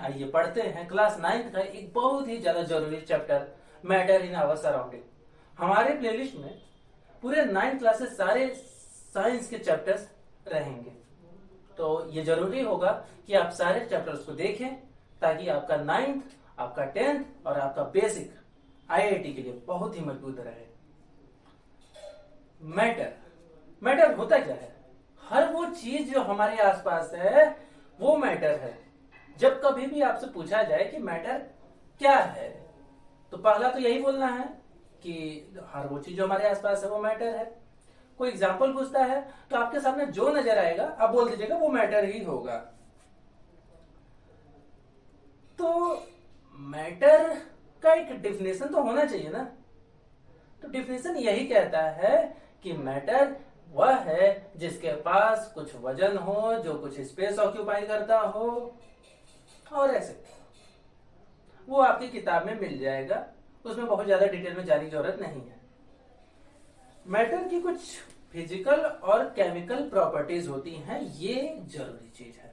आइए पढ़ते हैं क्लास 9th का एक बहुत ही ज्यादा जरूरी chapter, matter in our surrounding. हमारे प्लेलिस्ट में पूरे 9 क्लासेस सारे साइंस के चैप्टर्स रहेंगे, तो ये जरूरी होगा कि आप सारे चैप्टर्स को देखें ताकि आपका 9th, आपका 10th और आपका बेसिक आईआईटी के लिए बहुत ही मजबूत रहे। मैटर मैटर होता क्या है? हर वो चीज जो हमारे आसपास है वो मैटर है। जब कभी भी आपसे पूछा जाए कि मैटर क्या है, तो पहला तो यही बोलना है कि हर वो चीज जो हमारे आसपास है वो मैटर है। कोई एग्जाम्पल पूछता है तो आपके सामने जो नजर आएगा आप बोल दीजिएगा वो मैटर ही होगा। तो मैटर का एक डिफिनेशन तो होना चाहिए ना। तो डिफिनेशन यही कहता है कि मैटर वह है जिसके पास कुछ वजन हो, जो कुछ स्पेस ऑक्यूपाई करता हो, और ऐसे वो आपकी किताब में मिल जाएगा। उसमें बहुत ज्यादा डिटेल में जाने की जरूरत नहीं है। मैटर की कुछ फिजिकल और केमिकल प्रॉपर्टीज होती हैं, ये जरूरी चीज है।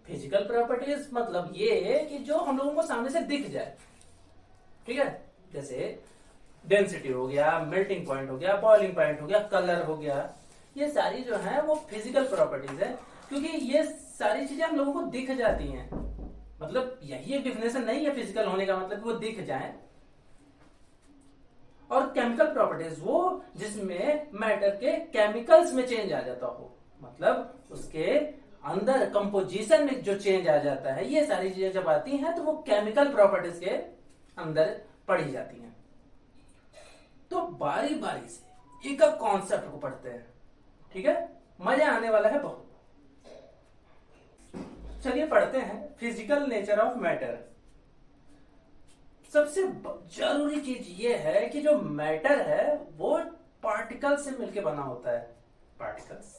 फिजिकल प्रॉपर्टीज मतलब ये कि जो हम लोगों को सामने से दिख जाए, ठीक है? जैसे डेंसिटी हो गया, मेल्टिंग पॉइंट हो गया, बॉइलिंग पॉइंट हो गया, कलर हो गया, ये सारी जो है वो फिजिकल प्रॉपर्टीज है, क्योंकि ये सारी चीजें हम लोगों को दिख जाती हैं। मतलब यही एक डिफिनेशन नहीं है फिजिकल होने का, मतलब वो दिख जाए। और केमिकल प्रॉपर्टीज वो जिसमें मैटर के केमिकल्स में चेंज आ जाता हो, मतलब उसके अंदर कंपोजिशन में जो चेंज आ जाता है, ये सारी चीजें जब आती हैं तो वो केमिकल प्रॉपर्टीज के अंदर पढ़ी जाती हैं। तो बारी बारी से एक कॉन्सेप्ट को पढ़ते हैं, ठीक है? मजा आने वाला है बहुत। चलिए पढ़ते हैं फिजिकल नेचर ऑफ मैटर। सबसे जरूरी चीज ये है कि जो मैटर है वो पार्टिकल से मिलकर बना होता है। पार्टिकल्स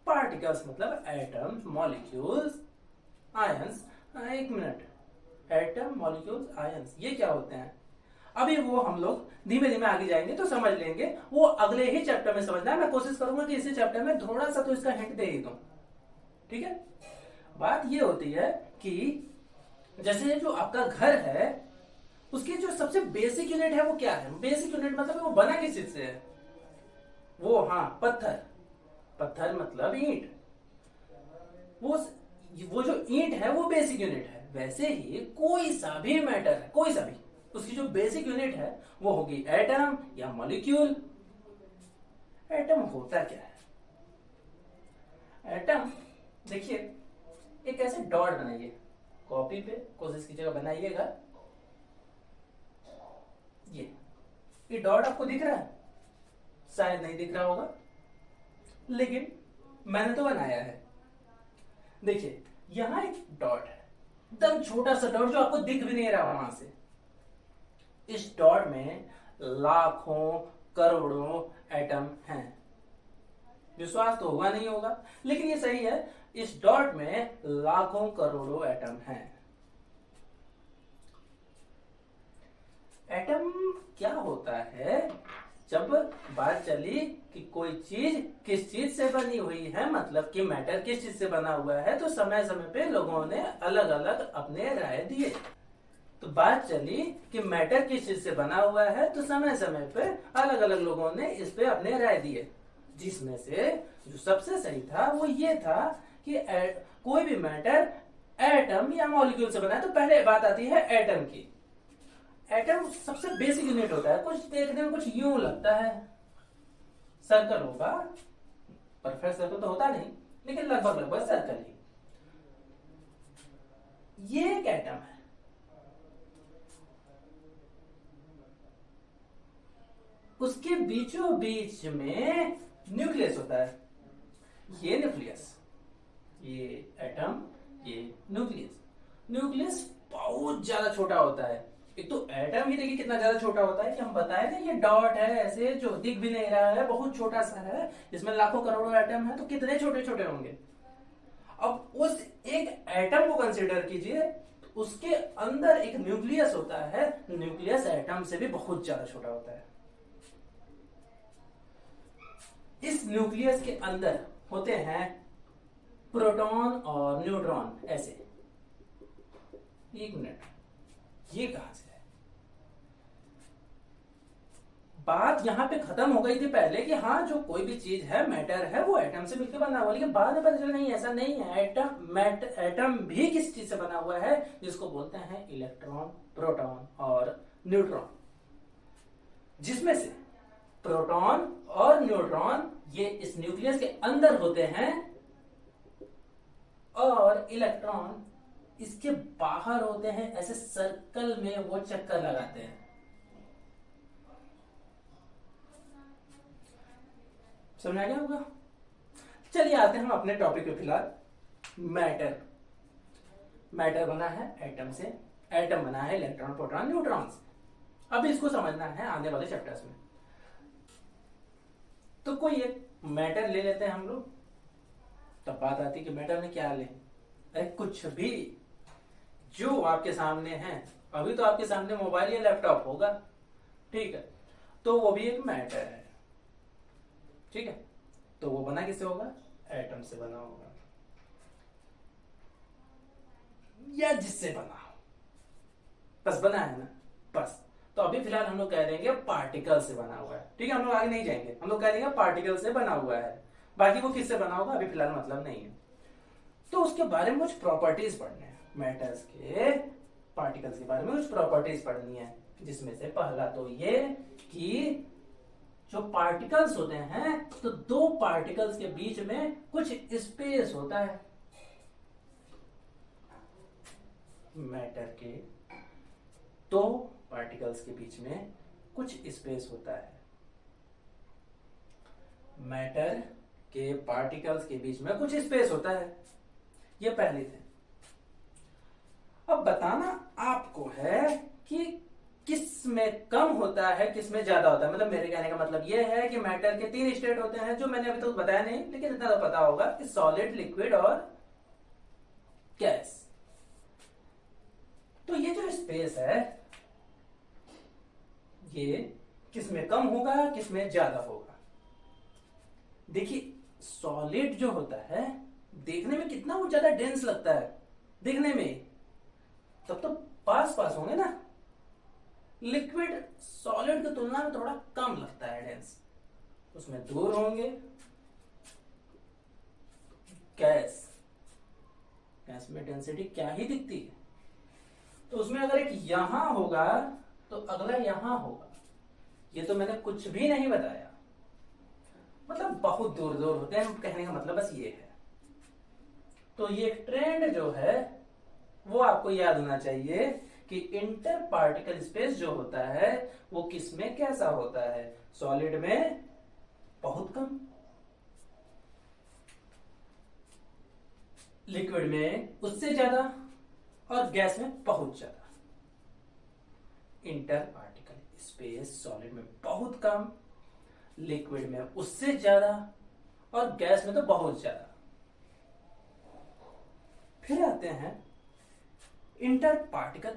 पार्टिकल्स मतलब एटम्स, मॉलिक्यूल्स, आयंस। एक मिनट, एटम, मॉलिक्यूल्स, आयंस, ये क्या होते हैं? अभी वो हम लोग धीमे धीमे आगे जाएंगे तो समझ लेंगे, वो अगले ही चैप्टर में समझना है। मैं कोशिश करूंगा कि इसी चैप्टर में थोड़ा सा तो इसका हिंट दे ही दूं, ठीक है? बात ये होती है कि जैसे जो आपका घर है उसकी जो सबसे बेसिक यूनिट है वो क्या है? बेसिक यूनिट मतलब वो बना किस चीज से है? वो पत्थर। पत्थर मतलब ईंट। वो जो ईंट है वो बेसिक यूनिट है। वैसे ही कोई सा भी मैटर है, कोई सा भी, उसकी जो बेसिक यूनिट है वो होगी एटम या मॉलिक्यूल। एटम होता क्या है? एटम देखिए, एक ऐसे डॉट बनाइए, कॉपी पे कोशिश कीजिएगा बनाइएगा। ये डॉट आपको दिख रहा है? शायद नहीं दिख रहा होगा, लेकिन मैंने तो बनाया है। देखिए यहां एक डॉट है, एकदम छोटा सा डॉट जो आपको दिख भी नहीं रहा वहां से। इस डॉट में लाखों करोड़ों एटम हैं। विश्वास तो होगा नहीं होगा, लेकिन ये सही है, इस डॉट में लाखों करोड़ों एटम हैं। एटम क्या होता है? जब बात चली कि कोई चीज किस चीज से बनी हुई है, मतलब कि मैटर किस चीज से बना हुआ है, तो समय समय पे लोगों ने अलग अलग अपने राय दिए। तो बात चली कि मैटर किस चीज से बना हुआ है, तो समय समय पे अलग अलग लोगों ने इस पे अपने राय दिए, जिसमें से जो सबसे सही था वो ये था कि कोई भी मैटर एटम या मॉलिक्यूल से बना है। तो पहले बात आती है एटम की। एटम सबसे बेसिक यूनिट होता है, कुछ देखने में कुछ यूं लगता है, सर्कल होगा, परफेक्ट सर्कल तो होता नहीं, लेकिन लगभग लगभग सर्कल ही। ये एक एटम है। उसके बीचों बीच में न्यूक्लियस होता है। ये न्यूक्लियस, ये एटम, ये न्यूक्लियस। न्यूक्लियस बहुत ज्यादा छोटा होता है। एक तो एटम ही देखिए कितना ज्यादा छोटा होता है कि हम बताए थे ये डॉट है ऐसे जो दिख भी नहीं रहा है, बहुत छोटा सा है, जिसमें लाखों करोड़ों एटम है, तो कितने छोटे छोटे होंगे। अब उस एक एटम को कंसीडर कीजिए, उसके अंदर एक न्यूक्लियस होता है। न्यूक्लियस एटम से भी बहुत ज्यादा छोटा होता है। इस न्यूक्लियस के अंदर होते हैं प्रोटॉन और न्यूट्रॉन। ऐसे एक मिनट, ये कहां से है? बात यहां पे खत्म हो गई थी पहले कि हाँ जो कोई भी चीज है, मैटर है, वो एटम से मिलकर बना हुआ, लेकिन बाद में पता चला नहीं ऐसा नहीं है। एटम भी किस चीज से बना हुआ है, जिसको बोलते हैं इलेक्ट्रॉन, प्रोटॉन और न्यूट्रॉन, जिसमें से प्रोटॉन और न्यूट्रॉन ये इस न्यूक्लियस के अंदर होते हैं और इलेक्ट्रॉन इसके बाहर होते हैं। ऐसे सर्कल में वो चक्कर लगाते हैं। समझ आ गया होगा? चलिए आते हैं हम अपने टॉपिक पे। फिलहाल मैटर, मैटर बना है एटम से, एटम बना है इलेक्ट्रॉन, प्रोटॉन, न्यूट्रॉन से। अब इसको समझना है आने वाले चैप्टर्स में। तो कोई एक मैटर ले लेते हैं हम लोग, तब बात आती है कि मैटर में क्या ले। अरे कुछ भी जो आपके सामने है, अभी तो आपके सामने मोबाइल या लैपटॉप होगा, ठीक है, तो वो भी एक मैटर है, ठीक है। तो वो बना किससे होगा? एटम से बना होगा, या जिससे बना हो, बस बना है ना, बस। तो अभी फिलहाल हम लोग कह देंगे पार्टिकल से बना हुआ है, ठीक है। हम लोग आगे नहीं जाएंगे, हम लोग कह देंगे पार्टिकल से बना हुआ है। बाकी वो किससे बना होगा अभी फिलहाल मतलब नहीं है। तो उसके बारे में कुछ प्रॉपर्टीज पढ़ने हैं, मैटर्स के, पार्टिकल्स के बारे में कुछ प्रॉपर्टीज पढ़नी है, जिसमें से पहला तो ये कि जो पार्टिकल्स होते हैं, तो दो पार्टिकल्स के बीच में कुछ स्पेस होता है। मैटर के दो पार्टिकल्स के बीच में कुछ स्पेस होता है। मैटर के पार्टिकल्स के बीच में कुछ स्पेस होता है, ये पहले थे। अब बताना आपको है कि किस में कम होता है, किस में ज्यादा होता है। मतलब मेरे कहने का मतलब यह है कि मैटर के तीन स्टेट होते हैं, जो मैंने अभी तक बताया नहीं, लेकिन इतना तो पता होगा कि सॉलिड, लिक्विड और गैस। तो ये जो स्पेस है, ये किस में कम होगा, किस में ज्यादा होगा। देखिए सॉलिड जो होता है, देखने में कितना वो ज्यादा डेंस लगता है देखने में, तब तो पास पास होंगे ना। लिक्विड सॉलिड की तुलना में थोड़ा कम लगता है डेंस, उसमें दूर होंगे। गैस, गैस में डेंसिटी क्या ही दिखती है, तो उसमें अगर एक यहां होगा तो अगला यहां होगा। ये तो मैंने कुछ भी नहीं बताया, मतलब बहुत दूर दूर होते हैं, कहने का मतलब बस ये है। तो ये ट्रेंड जो है वो आपको याद होना चाहिए कि इंटर पार्टिकल स्पेस जो होता है वो किस में कैसा होता है। सॉलिड में बहुत कम, लिक्विड में उससे ज्यादा, और गैस में बहुत ज्यादा। इंटर पार्टिकल स्पेस सॉलिड में बहुत कम, लिक्विड में उससे ज्यादा, और गैस में तो बहुत ज्यादा। फिर आते हैं इंटर पार्टिकल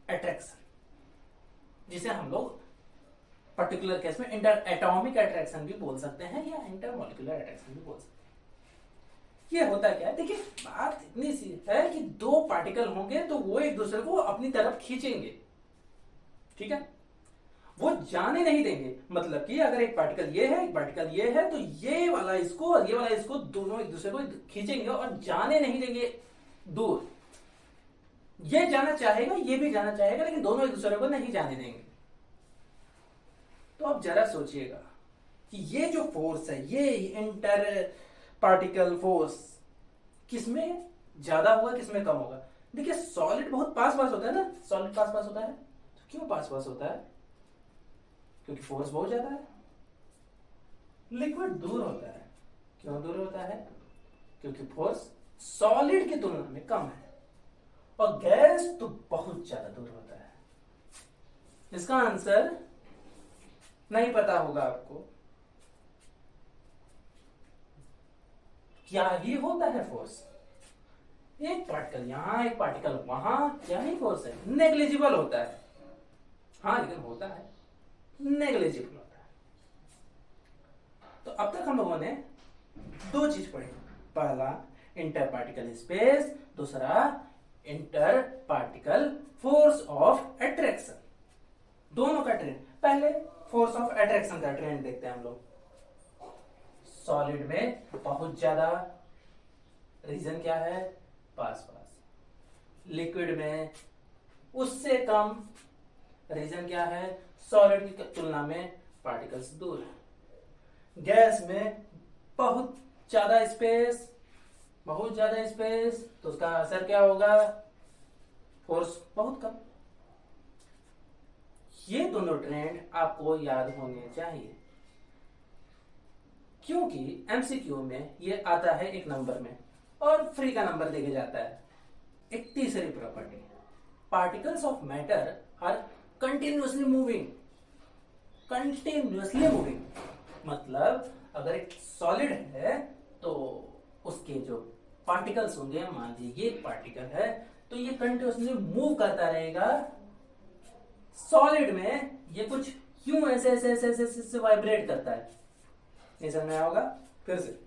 अट्रैक्शन, जिसे हम लोग पर्टिकुलर केस में इंटर एटॉमिक अट्रैक्शन भी बोल सकते हैं, या इंटर मॉलिक्यूलर अट्रैक्शन भी बोल सकते हैं। ये होता क्या है, देखिए बात इतनी सी है कि दो पार्टिकल होंगे तो वो एक दूसरे को अपनी तरफ खींचेंगे, ठीक है, वो जाने नहीं देंगे। मतलब कि अगर एक पार्टिकल ये है, एक पार्टिकल ये है, तो ये वाला इसको और ये वाला इसको, दोनों एक दूसरे को खींचेंगे और जाने नहीं देंगे दूर। ये जाना चाहेगा, ये भी जाना चाहेगा, लेकिन दोनों एक दूसरे को नहीं जाने देंगे। तो अब जरा सोचिएगा कि ये जो फोर्स है, ये इंटर पार्टिकल फोर्स, किसमें ज्यादा होगा, किसमें कम होगा। देखिए सॉलिड बहुत पास पास होता है ना, सॉलिड पास पास होता है, तो क्यों पास पास होता है? क्योंकि फोर्स बहुत ज्यादा है। लिक्विड दूर होता है, क्यों दूर होता है? क्योंकि फोर्स सॉलिड की तुलना में कम है। और गैस तो बहुत ज्यादा दूर होता है। इसका आंसर नहीं पता होगा आपको, क्या ही होता है फोर्स। एक पार्टिकल यहां, एक पार्टिकल वहां, क्या ही फोर्स है, नेग्लिजिबल होता है। हाँ लेकिन होता है, नेग्लिजिबल होता है। तो अब तक हम लोगों ने दो चीज पढ़ी, पहला इंटर पार्टिकल स्पेस, दूसरा inter particle force of attraction, दोनों का ट्रेंड। पहले फोर्स ऑफ अट्रैक्शन का ट्रेंड देखते हैं हम लोग। सॉलिड में बहुत ज्यादा, रीजन क्या है, पास पास। लिक्विड में उससे कम, रीजन क्या है, सॉलिड की तुलना में पार्टिकल्स दूर है। गैस में बहुत ज्यादा स्पेस, बहुत ज्यादा स्पेस, तो उसका असर क्या होगा, फोर्स बहुत कम। ये दोनों ट्रेंड आपको याद होने चाहिए, क्योंकि एमसीक्यू में ये आता है एक नंबर में और फ्री का नंबर देके जाता है। एक तीसरी property, particles of matter are continuously moving, continuously moving मतलब अगर एक सॉलिड है तो उसके जो पार्टिकल्स होंगे, मान लीजिए एक पार्टिकल है, तो ये कंटिन्यूअसली मूव करता रहेगा। सॉलिड में ये कुछ यूं ऐसे ऐसे ऐसे ऐसे, ऐसे, ऐसे वाइब्रेट करता है, ये समझ में आया होगा। फिर से,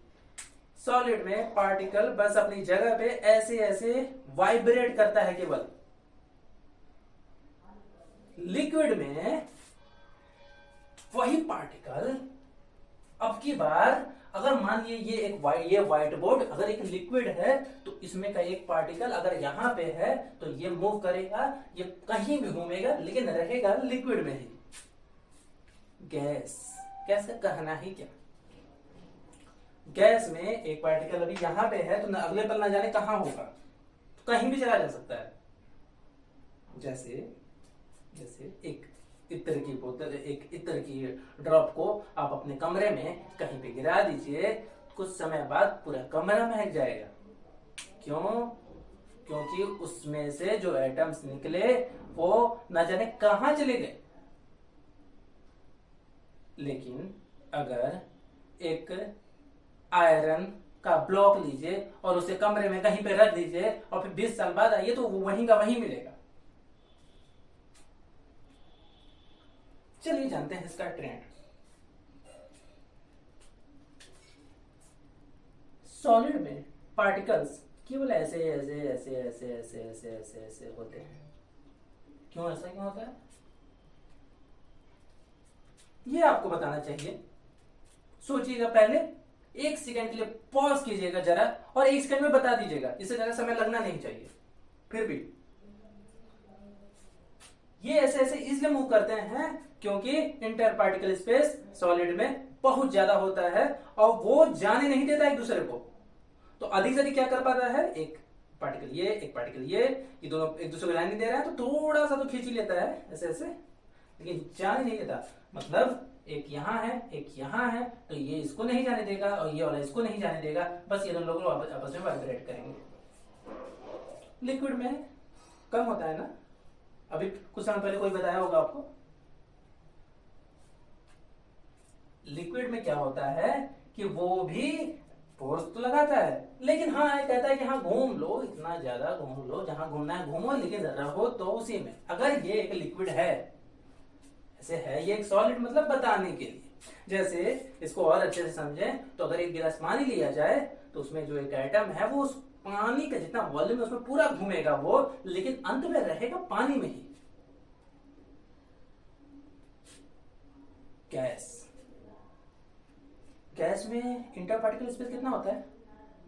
सॉलिड में पार्टिकल बस अपनी जगह पे ऐसे ऐसे वाइब्रेट करता है केवल। लिक्विड में वही पार्टिकल अब की बार, अगर मान लीजिए ये व्हाइट बोर्ड अगर एक लिक्विड है, तो इसमें का एक पार्टिकल अगर यहां पे है तो ये मूव करेगा, ये कहीं भी घूमेगा लेकिन रहेगा लिक्विड में ही। गैस, गैस का कहना ही क्या, गैस में एक पार्टिकल अभी यहां पे है तो अगले पल ना जाने कहां होगा, तो कहीं भी चला जा सकता है। जैसे जैसे एक इत्र की बोतल, एक इत्र की ड्रॉप को आप अपने कमरे में कहीं पे गिरा दीजिए, कुछ समय बाद पूरा कमरा महक जाएगा। क्यों? क्योंकि उसमें से जो एटम्स निकले वो न जाने कहां चले गए। लेकिन अगर एक आयरन का ब्लॉक लीजिए और उसे कमरे में कहीं पे रख दीजिए और फिर 20 साल बाद आइए तो वो वहीं का वहीं मिलेगा। चलिए जानते हैं इसका ट्रेंड। सॉलिड में पार्टिकल्स केवल ऐसे ऐसे ऐसे ऐसे ऐसे ऐसे ऐसे ऐसे होते हैं। क्यों ऐसा क्यों होता है, ये आपको बताना चाहिए। सोचिएगा, पहले एक सेकंड के लिए पॉज कीजिएगा जरा और एक सेकंड में बता दीजिएगा, इससे ज्यादा समय लगना नहीं चाहिए। फिर भी ये ऐसे ऐसे इसलिए मूव करते हैं क्योंकि इंटर पार्टिकल स्पेस सॉलिड में बहुत ज्यादा होता है और वो जाने नहीं देता एक दूसरे को। तो अधिक से अधिक क्या कर पाता है, एक पार्टिकल ये, एक पार्टिकल ये दोनों एक दूसरे को जाने नहीं दे रहा है, तो थोड़ा सा तो खींच ही लेता है ऐसे ऐसे, लेकिन जाने नहीं देता। मतलब एक यहां है, एक यहां है, तो ये इसको नहीं जाने देगा और ये वाला इसको नहीं जाने देगा, बस ये दोनों लोग आपस में वाइब्रेट करेंगे। लिक्विड में कम होता है ना, अभी कुछ समय पहले कोई बताया होगा आपको। लिक्विड में क्या होता है कि वो भी फोर्स तो लगाता है, लेकिन हाँ ये कहता है कि हाँ घूम लो, इतना ज्यादा घूम लो, जहां घूमना है घूमो, लेकिन रहो तो उसी में। अगर ये एक लिक्विड है, ऐसे है ये एक सॉलिड, मतलब बताने के लिए, जैसे इसको और अच्छे से समझें तो अगर एक गिलास पानी लिया जाए तो उसमें जो एक एटम है वो उस पानी का जितना वॉल्यूम है उसमें पूरा घूमेगा वो, लेकिन अंत में रहेगा पानी में ही। गैस, गैस में इंटर पार्टिकल स्पेस कितना होता है,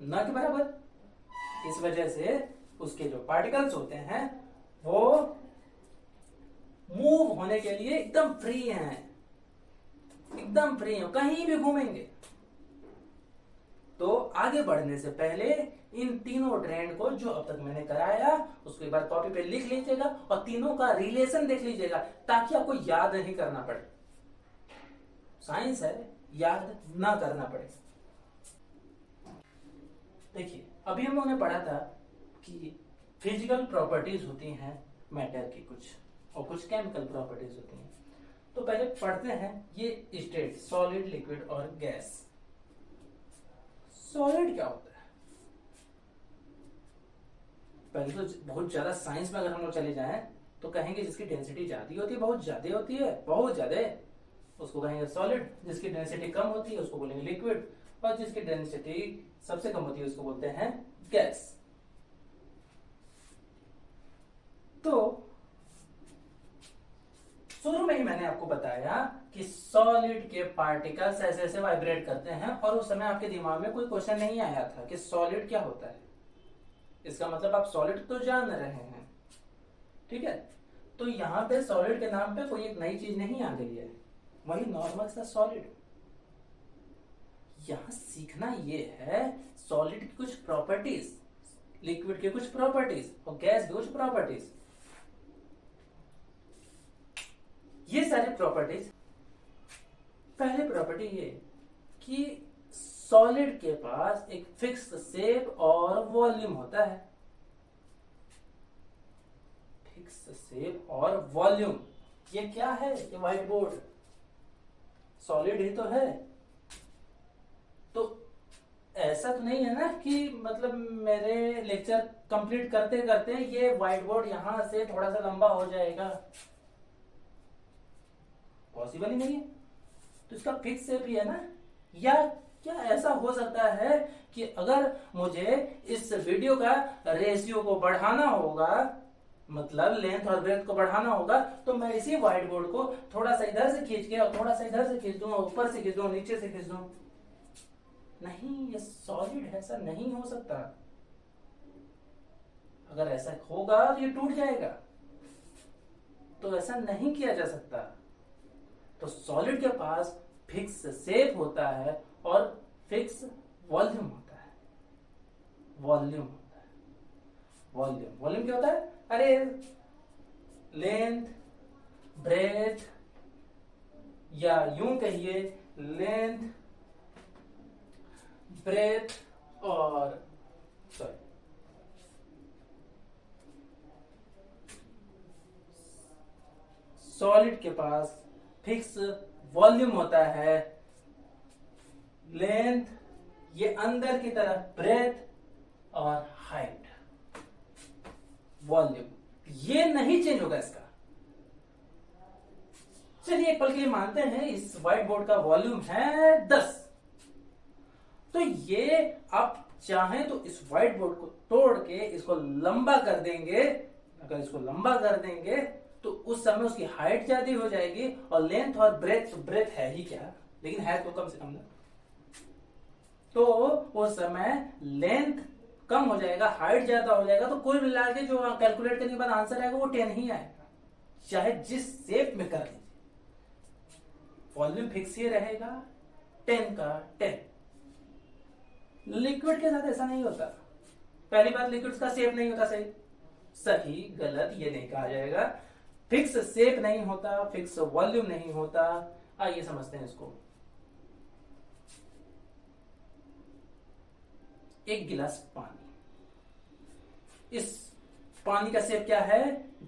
न के बराबर। इस वजह से उसके जो पार्टिकल्स होते हैं वो मूव होने के लिए एकदम फ्री हैं, एकदम फ्री हैं, कहीं भी घूमेंगे। तो आगे बढ़ने से पहले इन तीनों ट्रेंड को जो अब तक मैंने कराया उसको एक बार कॉपी पे लिख लीजिएगा और तीनों का रिलेशन देख लीजिएगा, ताकि आपको याद नहीं करना पड़े। साइंस है, याद ना करना पड़े। देखिए, अभी हम लोगों ने पढ़ा था कि फिजिकल प्रॉपर्टीज होती हैं मैटर की कुछ, और कुछ केमिकल प्रॉपर्टीज होती हैं। तो पहले पढ़ते हैं ये स्टेट, सॉलिड, लिक्विड और गैस। सॉलिड क्या होता है? पहले तो बहुत ज्यादा साइंस में अगर हम लोग चले जाएं तो कहेंगे जिसकी डेंसिटी ज्यादा होती है, बहुत ज्यादा होती है, बहुत ज्यादा, उसको कहेंगे सॉलिड। जिसकी डेंसिटी कम होती है उसको बोलेंगे लिक्विड, और जिसकी डेंसिटी सबसे कम होती है उसको बोलते हैं गैस। शुरू में ही मैंने आपको बताया कि सॉलिड के पार्टिकल्स ऐसे ऐसे वाइब्रेट करते हैं, और उस समय आपके दिमाग में कोई क्वेश्चन नहीं आया था कि सॉलिड क्या होता है। इसका मतलब आप सॉलिड तो जान रहे हैं, ठीक है। तो यहाँ पे सॉलिड के नाम पे कोई एक नई चीज नहीं आ गई है, वही नॉर्मल सा सॉलिड। यहां सीखना ये है सॉलिड की कुछ प्रॉपर्टीज, लिक्विड की कुछ प्रॉपर्टीज और गैस की कुछ प्रॉपर्टीज। ये सारी प्रॉपर्टीज, पहली प्रॉपर्टी ये कि सॉलिड के पास एक फिक्स शेप और वॉल्यूम होता है। फिक्स शेप और वॉल्यूम, ये क्या है? ये व्हाइट बोर्ड सॉलिड ही तो है। तो ऐसा तो नहीं है ना कि मतलब मेरे लेक्चर कंप्लीट करते करते ये व्हाइट बोर्ड यहां से थोड़ा सा लंबा हो जाएगा, पॉसिबल ही नहीं है। तो इसका फिक्स शेप ही है ना। या क्या ऐसा हो सकता है कि अगर मुझे इस वीडियो का रेशियो को बढ़ाना होगा, मतलब लेंथ और ब्रेथ को बढ़ाना होगा, तो मैं इसी व्हाइट बोर्ड को थोड़ा सा इधर से खींच के और थोड़ा सा इधर से खींच दूं, ऊपर से खींच दूं, नीचे से खींच दूं? नहीं, ये सॉलिड है, ऐसा नहीं हो सकता। अगर ऐसा होगा तो ये टूट जाएगा, तो ऐसा नहीं किया जा सकता। तो सॉलिड के पास फिक्स शेप होता है और फिक्स वॉल्यूम होता है। वॉल्यूम होता है, वॉल्यूम। वॉल्यूम क्या होता है? अरे लेंथ, ब्रेथ, या यूं कहिए लेंथ, ब्रेथ और सॉलिड के पास फिक्स वॉल्यूम होता है, लेंथ, ये अंदर की तरफ ब्रेथ और हाइट। वॉल्यूम ये नहीं चेंज होगा इसका। चलिए एक पल के लिए मानते हैं इस व्हाइट बोर्ड का वॉल्यूम है 10। तो ये आप चाहें तो इस व्हाइट बोर्ड को तोड़ के इसको लंबा कर देंगे। अगर इसको लंबा कर देंगे तो उस समय उसकी हाइट ज्यादा हो जाएगी, और लेंथ और ब्रेथ, तो ब्रेथ है ही क्या, लेकिन है तो कम से कम ना। तो उस समय लेंथ कम हो जाएगा, हाइट ज्यादा हो जाएगा, तो कुल मिला के जो कैलकुलेट करने के बाद आंसर आएगा वो 10 ही आएगा, चाहे जिस शेप में कर लीजिए। वॉल्यूम फिक्स ही रहेगा, 10 का 10। लिक्विड के साथ ऐसा नहीं होता। पहली बात, लिक्विड का शेप नहीं होता सही, सही गलत ये नहीं कहा जाएगा। फिक्स शेप नहीं होता, फिक्स वॉल्यूम नहीं होता। आइए समझते हैं इसको। एक गिलास पानी, इस पानी का शेप क्या है?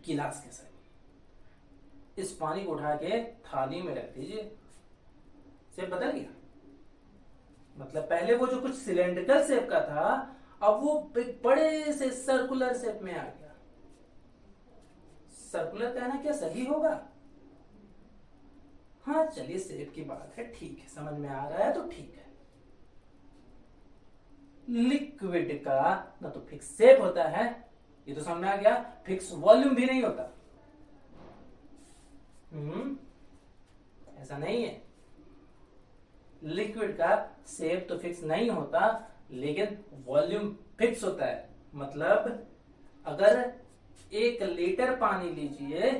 गिलास के शेप। इस पानी को उठा के थाली में रख दीजिए, शेप बदल गया। मतलब पहले वो जो कुछ सिलेंड्रिकल शेप का था, अब वो एक बड़े से सर्कुलर शेप में आ गया। सर्कुलर कहना क्या सही होगा? हाँ चलिए, शेप की बात है, ठीक है, समझ में आ रहा है तो ठीक है। लिक्विड का ना तो फिक्स शेप होता है, ये तो समझ में आ गया, फिक्स वॉल्यूम भी नहीं होता। ऐसा नहीं है। लिक्विड का शेप तो फिक्स नहीं होता, लेकिन वॉल्यूम फिक्स होता है। मतलब अगर 1 लीटर पानी लीजिए,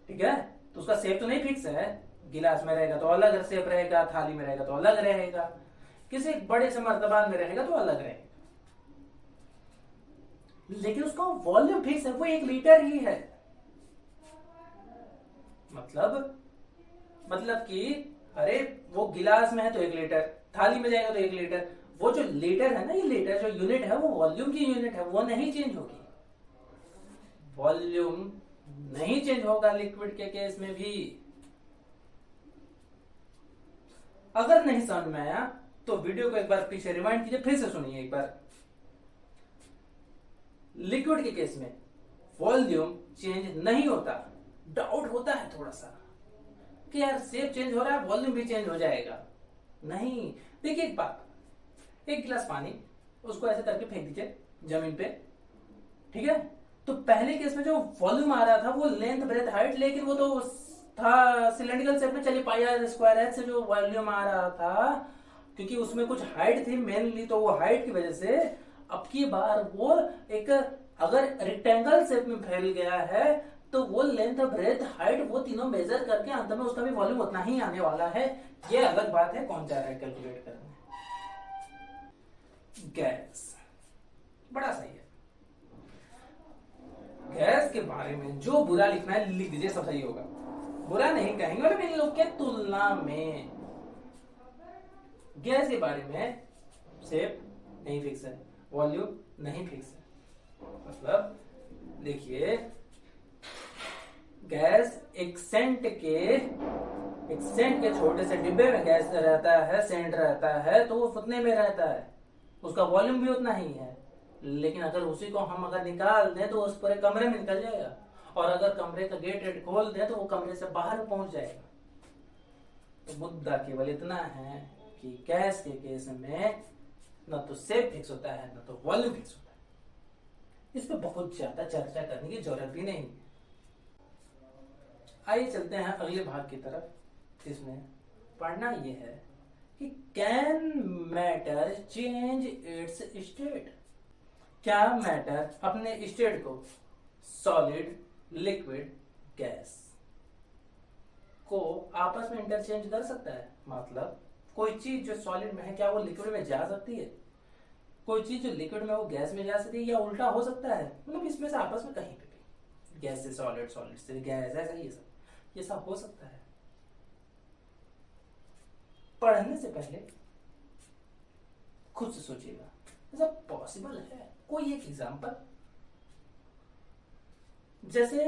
ठीक है, तो उसका शेप तो नहीं फिक्स है। गिलास में रहेगा तो अलग शेप रहेगा, थाली में रहेगा तो अलग रहेगा, किसी बड़े से मर्तबान में रहेगा तो अलग रहेगा, लेकिन उसका वॉल्यूम फिक्स है, वो 1 लीटर ही है। मतलब कि अरे वो गिलास में है तो 1 लीटर, थाली में जाएगा तो 1 लीटर। वो जो लीटर है ना, ये लीटर जो यूनिट है वो वॉल्यूम की यूनिट है, वो नहीं चेंज होगी। वॉल्यूम नहीं चेंज होगा लिक्विड के केस में भी। अगर नहीं समझ में आया तो वीडियो को एक बार पीछे रिवाइंड कीजिए, फिर से सुनिए एक बार। लिक्विड के केस में वॉल्यूम चेंज नहीं होता। डाउट होता है थोड़ा सा कि यार शेप चेंज हो रहा है, वॉल्यूम भी चेंज हो जाएगा। नहीं, देखिए एक बात, 1 गिलास पानी, उसको ऐसे करके फेंक दीजिए जमीन पे, ठीक है। तो पहले केस में जो वॉल्यूम आ रहा था वो लेंथ ब्रेथ हाइट, लेकिन वो तो था सिलेंड्रिकल शेप में, चलिए पाई आर स्क्वायर एच से जो वॉल्यूम आ रहा था, क्योंकि उसमें कुछ हाइट थी मेनली, तो वो हाइट की वजह से अब की बार वो एक, अगर रेक्टेंगल शेप में फैल गया है तो वो लेंथ ब्रेथ हाइट वो तीनों मेजर करके अंत में उसका भी वॉल्यूम उतना ही आने वाला है। ये अलग बात है, कौन चाह रहा है कैलकुलेट करने। गैस बड़ा सही है। गैस के बारे में जो बुरा लिखना है लिख दीजिए, सब सही होगा, बुरा नहीं कहेंगे। मतलब इन लोग के तुलना में गैस के बारे में शेप नहीं फिक्स है, वॉल्यूम नहीं फिक्स है। मतलब देखिए, गैस एक सेंट के छोटे से डिब्बे में गैस रहता है, सेंट रहता है, तो वो उतने में रहता है, उसका वॉल्यूम भी उतना ही है। लेकिन अगर उसी को हम अगर निकाल दें तो उस पूरे कमरे में निकल जाएगा, और अगर कमरे का गेट खोल दें तो वो कमरे से बाहर पहुंच जाएगा। तो मुद्दा केवल इतना है कि गैस के केस में न तो शेप फिक्स होता है, न तो वॉल्यूम फिक्स होता है। इस पर बहुत ज्यादा चर्चा करने की जरूरत भी नहीं है। आइए चलते हैं अगले भाग की तरफ, जिसमें पढ़ना यह है कि can matter change it's state. क्या मैटर अपने स्टेट को, सॉलिड, लिक्विड, गैस को आपस में इंटरचेंज कर सकता है? मतलब कोई चीज जो सॉलिड में है क्या वो लिक्विड में जा सकती है? कोई चीज जो लिक्विड में वो गैस में जा सकती है, या उल्टा हो सकता है? मतलब इसमें से आपस में कहीं पे भी, गैस से सॉलिड, सॉलिड से गैस, ऐसा ये सब हो सकता है। पढ़ने से पहले खुद से सोचिएगा, ऐसा पॉसिबल है? कोई एक एग्जांपल, जैसे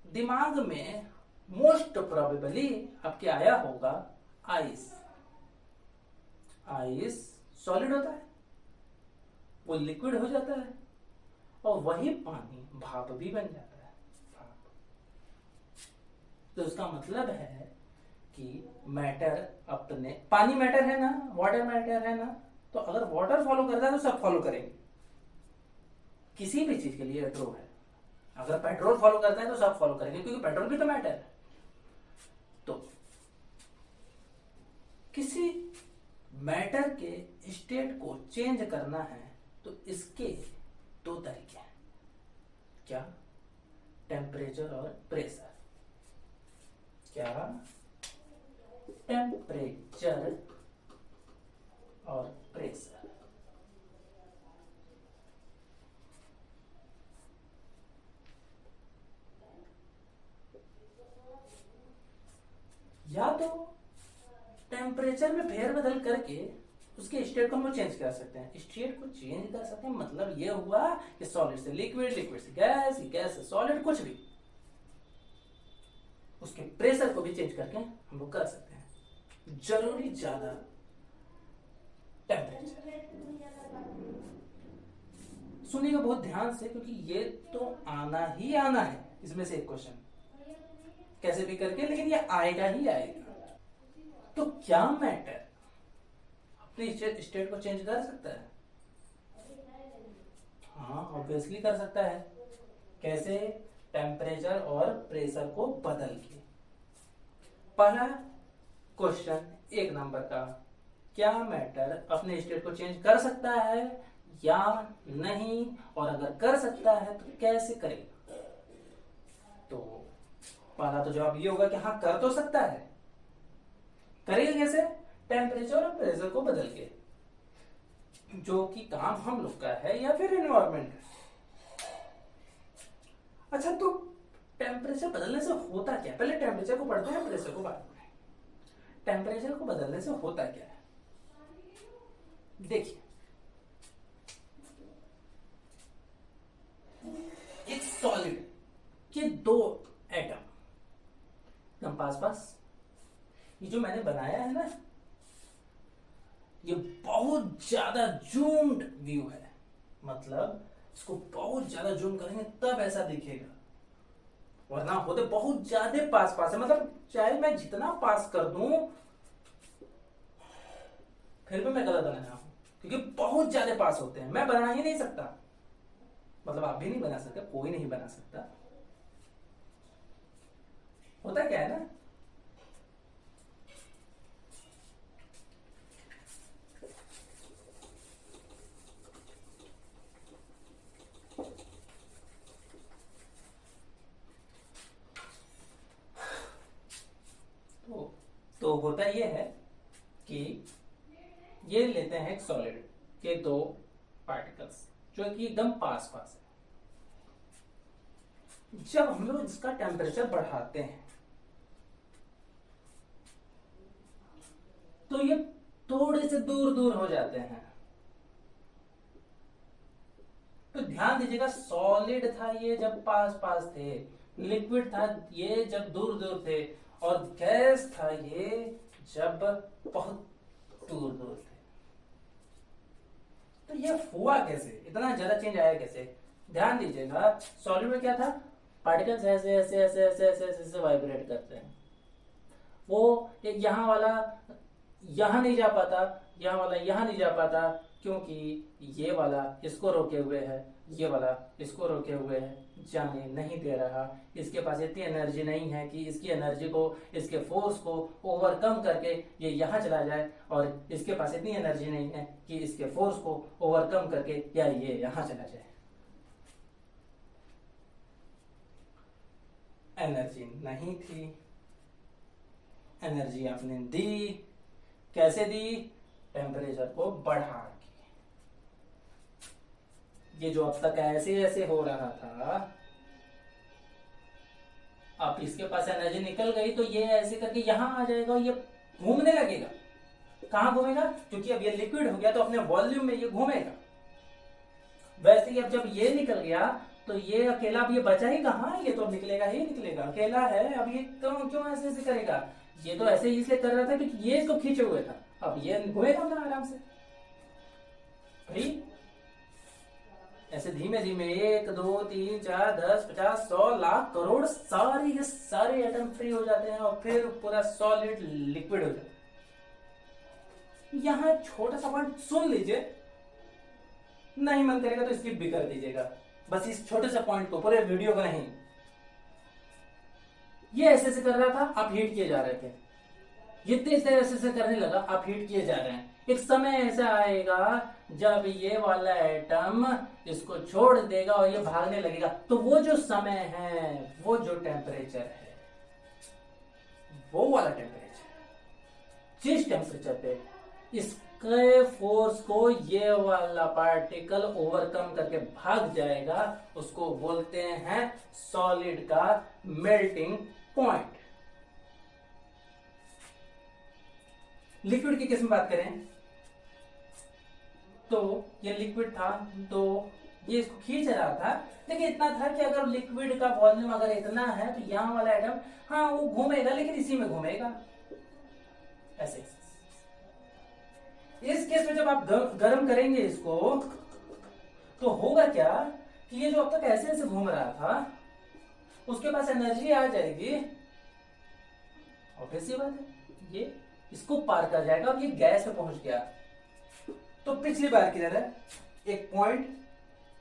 दिमाग में मोस्ट प्रोबेबली आपके आया होगा आइस। आइस सॉलिड होता है, वो लिक्विड हो जाता है, और वही पानी भाप भी बन जाता है, भाप। तो इसका मतलब है कि मैटर अपने, पानी मैटर है ना, वाटर मैटर है ना, तो अगर वाटर फॉलो करता है तो सब फॉलो करेंगे। किसी भी चीज के लिए ट्रू है, अगर पेट्रोल फॉलो करता है तो सब फॉलो करेंगे, क्योंकि पेट्रोल भी तो मैटर है। तो किसी मैटर के स्टेट को चेंज करना है तो इसके दो तरीके हैं। क्या? टेम्परेचर और प्रेशर। क्या? टेम्परेचर और प्रेशर। या तो टेम्परेचर में फेरबदल करके उसके स्टेट को हम चेंज कर सकते हैं, स्टेट को चेंज कर सकते हैं। मतलब ये हुआ कि सॉलिड से लिक्विड, लिक्विड से गैस, गैस से सॉलिड, कुछ भी, उसके प्रेशर को भी चेंज करके हम लोग कर सकते हैं। जरूरी ज्यादा टेम्परेचर। सुनिएगा बहुत ध्यान से, क्योंकि ये तो आना ही आना है इसमें से एक क्वेश्चन, कैसे भी करके, लेकिन ये आएगा ही आएगा। तो क्या मैटर अपने स्टेट को चेंज कर सकता है? हाँ, ऑब्वियसली कर सकता है। कैसे? टेम्परेचर और प्रेशर को बदल के। पहला क्वेश्चन 1 नंबर का, क्या मैटर अपने स्टेट को चेंज कर सकता है या नहीं, और अगर कर सकता है तो कैसे करेगा? तो पहला तो जवाब ये होगा कि हाँ, कर तो सकता है। करेगा कैसे? टेम्परेचर और प्रेशर को बदल के, जो कि काम हम लोग का है या फिर एनवायरमेंट का। अच्छा, तो टेम्परेचर बदलने से होता क्या? पहले टेम्परेचर को पढ़ते हैं, प्रेशर को बाद में। टेम्परेचर को बदलने से होता क्या है? देखिए, एक सॉलिड के 2 एटम एकदम पास पास, ये जो मैंने बनाया है ना, ये बहुत ज्यादा जूम्ड व्यू है। मतलब इसको बहुत ज्यादा जूम करेंगे तब ऐसा दिखेगा, वरना होते बहुत ज्यादा पास पास है। मतलब चाहे मैं जितना पास कर दूं फिर भी मैं गलत बना रहा हूं, क्योंकि बहुत ज्यादा पास होते हैं, मैं बना ही नहीं सकता। मतलब आप भी नहीं बना सकते, कोई नहीं बना सकता। होता क्या है ना, तो होता ये है कि ये लेते हैं एक सॉलिड के दो पार्टिकल्स जो कि एकदम पास पास है। जब हम लोग इसका टेम्परेचर बढ़ाते हैं तो ये थोड़े से दूर दूर हो जाते हैं। तो ध्यान दीजिएगा, सॉलिड था ये जब पास पास थे, लिक्विड था ये जब दूर दूर थे, और गैस था ये जब बहुत दूर दूर थे। तो ये हुआ कैसे, इतना ज्यादा चेंज आया कैसे? ध्यान दीजिएगा, सॉलिड में क्या था, पार्टिकल्स ऐसे ऐसे ऐसे ऐसे ऐसे ऐसे, ऐसे वाइब्रेट करते हैं। वो एक यहाँ वाला यहाँ नहीं जा पाता, यहाँ वाला यहाँ नहीं जा पाता, क्योंकि ये वाला इसको रोके हुए है, ये वाला इसको रोके हुए है, जाने नहीं दे रहा। इसके पास इतनी एनर्जी नहीं है कि इसकी एनर्जी को, इसके फोर्स को ओवरकम करके ये यहाँ चला जाए, और इसके पास इतनी एनर्जी नहीं है कि इसके फोर्स को ओवरकम करके या ये यहाँ चला जाए। एनर्जी नहीं थी, एनर्जी आपने दी, कैसे दी? टेम्परेचर को बढ़ा के। ये जो अब तक ऐसे ऐसे हो रहा था, अब इसके पास एनर्जी निकल गई तो ये ऐसे करके यहां आ जाएगा और ये घूमने लगेगा। कहां घूमेगा? क्योंकि अब ये लिक्विड हो गया तो अपने वॉल्यूम में ये घूमेगा। वैसे ही अब जब ये निकल गया तो ये अकेला, अब ये बचा ही कहां, ये तो निकलेगा ही निकलेगा, अकेला है। अब ये क्यों ऐसे ऐसे करेगा? ये तो ऐसे ही इसलिए कर रहा था क्योंकि ये इसको खींचे हुए था। अब ये घूमेगा अपना आराम से भाई, ऐसे धीमे धीमे 1 2 3 4 10 50 100 लाख करोड़ सारे के सारे एटम फ्री हो जाते हैं और फिर पूरा सॉलिड लिक्विड हो जाता है। यहां छोटा सा पॉइंट सुन लीजिए, नहीं मन करेगा तो स्किप भी कर दीजिएगा, बस इस छोटे से पॉइंट को, पूरे वीडियो को नहीं। ये ऐसे ऐसे कर रहा था, आप हीट किए जा रहे थे, ये तेज ऐसे ऐसे करने लगा, आप हीट किए जा रहे हैं। एक समय ऐसा आएगा जब ये वाला एटम इसको छोड़ देगा और ये भागने लगेगा। तो वो जो समय है, वो जो टेम्परेचर है, वो वाला टेम्परेचर, जिस टेम्परेचर पे इसके फोर्स को ये वाला पार्टिकल ओवरकम करके भाग जाएगा, उसको बोलते हैं सॉलिड का मेल्टिंग पॉइंट। लिक्विड की किस में बात करें तो ये लिक्विड था, तो ये इसको खींच रहा था, लेकिन इतना था कि अगर लिक्विड का वॉल्यूम अगर इतना है तो यहां वाला एटम, हाँ वो घूमेगा लेकिन इसी में घूमेगा ऐसे। इस केस में जब आप गर्म करेंगे इसको तो होगा क्या कि ये जो अब तक ऐसे ऐसे घूम रहा था उसके पास एनर्जी आ जाएगी, ऑब्वियस सी बात है, ये इसको पार कर जाएगा। अब ये गैस पे पहुंच गया तो पिछली बार की तरह एक पॉइंट,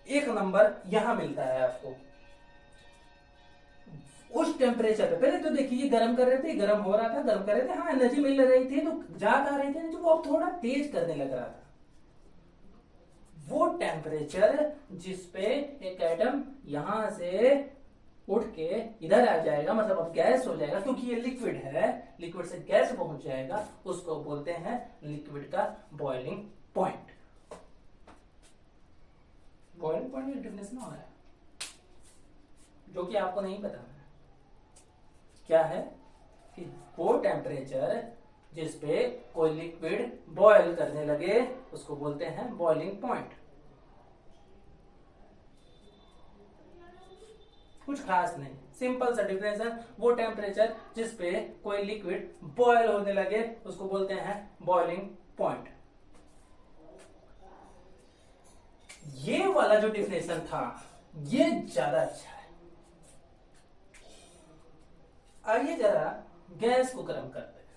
एक नंबर यहां मिलता है आपको उस टेम्परेचर पे। पहले तो देखिए ये गर्म कर रहे थे, गर्म हो रहा था, गर्म कर रहे थे, हाँ एनर्जी मिल रही थी, तो जा कहा रहे थे, तो वो अब थोड़ा तेज करने लग रहा था। वो टेम्परेचर जिसपे एक एटम यहां से उठ के इधर आ जाएगा, मतलब अब गैस हो जाएगा, क्योंकि ये लिक्विड है, लिक्विड से गैस पहुंच जाएगा, उसको बोलते हैं लिक्विड का बॉइलिंग पॉइंट। बॉइलिंग पॉइंट की डेफिनेशन और है जो कि आपको नहीं पता है क्या है, कि वो टेम्परेचर जिसपे कोई लिक्विड बॉयल करने लगे उसको बोलते हैं बॉइलिंग पॉइंट। कुछ खास नहीं, सिंपल सा डिफरेंस, वो टेम्परेचर जिसपे कोई लिक्विड बॉयल होने लगे उसको बोलते हैं बॉइलिंग पॉइंट। ये वाला जो डिफिनेशन था ये ज्यादा अच्छा है। आइए जरा गैस को गर्म करते हैं,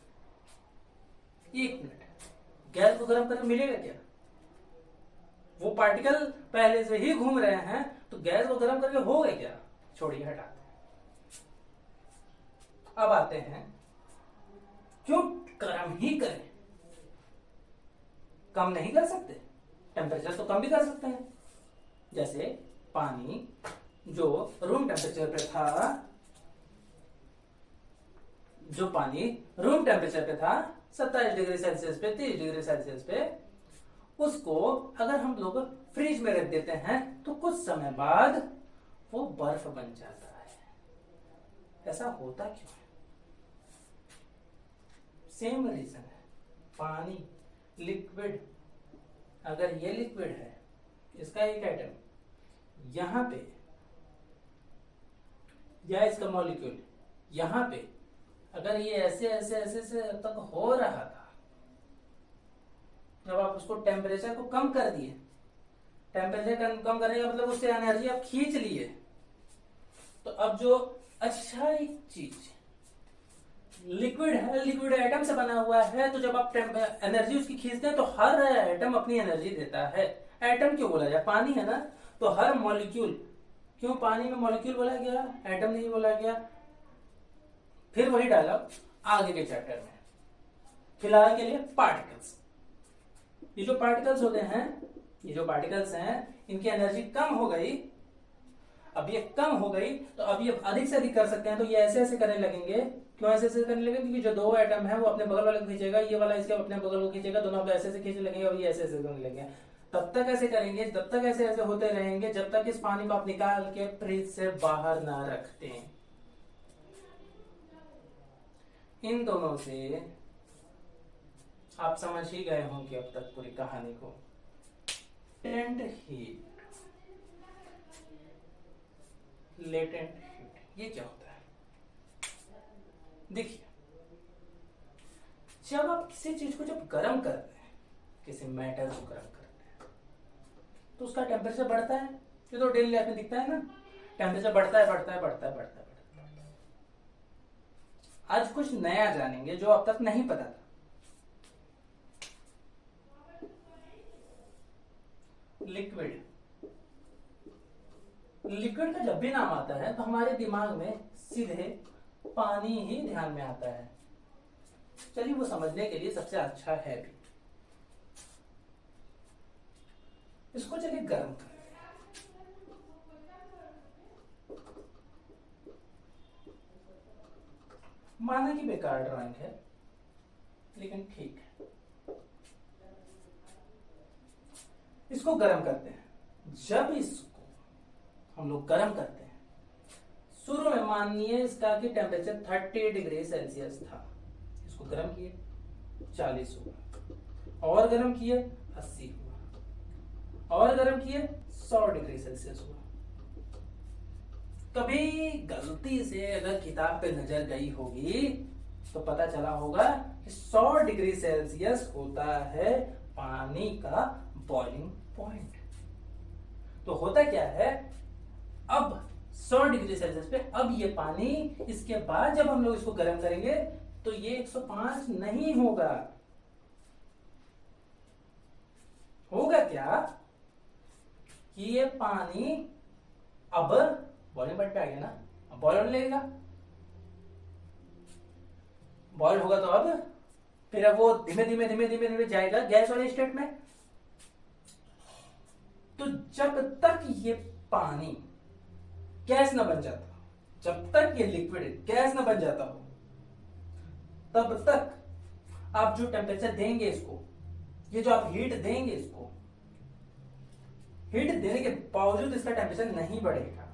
1 मिनट। गैस को गर्म करके मिलेगा क्या? वो पार्टिकल पहले से ही घूम रहे हैं तो गैस को गर्म करके हो गए क्या? छोड़िए, हटाते हैं। अब आते हैं, क्यों गर्म ही करें? कम नहीं कर सकते? टेम्परेचर तो कम भी कर सकते हैं। जैसे पानी जो रूम टेम्परेचर पे था, जो पानी रूम टेम्परेचर पे था 27 डिग्री सेल्सियस पे, 30 डिग्री सेल्सियस पे, उसको अगर हम लोग फ्रिज में रख देते हैं तो कुछ समय बाद वो बर्फ बन जाता है। ऐसा होता क्यों है? सेम रीजन है। पानी लिक्विड, अगर ये लिक्विड है, इसका एक एटम यहां पे या इसका मॉलिक्यूल यहां पे, अगर ये ऐसे ऐसे ऐसे ऐसे तक हो रहा था, जब आप उसको टेम्परेचर को कम कर दिए, टेम्परेचर कम करने का मतलब उससे एनर्जी आप खींच लिए, तो अब जो अच्छा एक चीज लिक्विड है, लिक्विड एटम से बना हुआ है, तो जब आप एनर्जी उसकी खींचते हैं तो हर एटम अपनी एनर्जी देता है। एटम क्यों बोला जाए? पानी है ना, तो हर मॉलिक्यूल, क्यों पानी में मॉलिक्यूल बोला गया, एटम नहीं बोला गया? फिर वही डायलॉग आगे के चैप्टर में। फिलहाल के लिए पार्टिकल्स, ये जो पार्टिकल्स होते हैं, ये जो पार्टिकल्स हैं, इनकी एनर्जी कम हो गई। अब ये कम हो गई तो अब ये अधिक से अधिक कर सकते हैं, तो ये ऐसे ऐसे करने लगेंगे। क्यों ऐसे ऐसे करने लगेंगे? क्योंकि जो दो एटम है वो अपने बगल वाले को खींचेगा, ये वाला इसके अपने बगल को खींचेगा, दोनों अब ऐसे ऐसे खींचने लगेंगे और ये ऐसे ऐसे करने लगेंगे। तब तक ऐसे करेंगे, तब तक ऐसे ऐसे होते रहेंगे जब तक इस पानी को आप निकाल के फ्रिज से बाहर ना रखते हैं। इन दोनों से आप समझ ही गए होंगे अब तक पूरी कहानी को। लेटेंट हीट, लेटेंट हीट ये क्या होता है? देखिए, जब आप किसी चीज को जब गर्म करते हैं, किसी मेटल को गर्म करते हैं, तो उसका टेम्परेचर बढ़ता है। ये तो डेली लाइफ में दिखता है ना, टेम्परेचर बढ़ता है, बढ़ता है, बढ़ता है, बढ़ता है, बढ़ता है। आज कुछ नया जानेंगे जो अब तक नहीं पता था। लिक्विड, लिक्विड का जब भी नाम आता है तो हमारे दिमाग में सीधे पानी ही ध्यान में आता है। चलिए वो समझने के लिए सबसे अच्छा है भी, इसको चलिए गर्म कर। माना कि बेकार ड्राइंग है, लेकिन ठीक है। इसको गर्म करते हैं। जब इसको हम लोग गर्म करते हैं, शुरू में मानिए इसका कि टेम्परेचर 30 डिग्री सेल्सियस था, इसको गर्म किए 40 हुआ, और गर्म किए 80 हुआ, और गर्म किए 100 डिग्री सेल्सियस हुआ। कभी गलती से अगर किताब पे नजर गई होगी तो पता चला होगा कि 100 डिग्री सेल्सियस होता है पानी का बॉइलिंग पॉइंट। तो होता क्या है, अब 100 डिग्री सेल्सियस पे अब ये पानी, इसके बाद जब हम लोग इसको गर्म करेंगे तो ये 105 नहीं होगा। होगा क्या कि ये पानी अब बॉइलिंग पॉइंट पे आ गया ना, अब बॉयल होने लगेगा। बॉयल होगा तो अब फिर अब वो धीमे धीमे धीमे धीमे धीमे जाएगा गैस वाले स्टेट में। तो जब तक ये पानी गैस न बन जाता, जब तक ये लिक्विड गैस न बन जाता हो, तब तक आप जो टेम्परेचर देंगे इसको, ये जो आप हीट देंगे इसको, हीट देने के बावजूद इसका टेम्परेचर नहीं बढ़ेगा।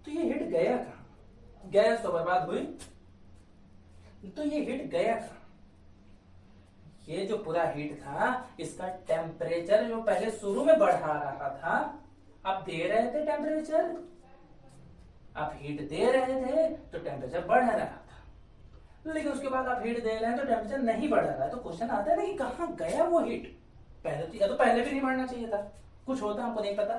तो ये हीट गया कहां? गैस तो बर्बाद हुई, तो ये हीट गया कहां? ये जो पूरा हीट था, इसका टेम्परेचर जो पहले शुरू में बढ़ा रहा था, आप दे रहे थे टेम्परेचर, आप हीट दे रहे थे तो टेम्परेचर बढ़ रहा था, लेकिन उसके बाद आप हीट दे रहे हैं तो टेम्परेचर नहीं बढ़ रहा है। तो क्वेश्चन आता है ना कि कहां गया वो हीट? पहले तो, या तो पहले भी नहीं बढ़ना चाहिए था, कुछ होता हमको नहीं पता।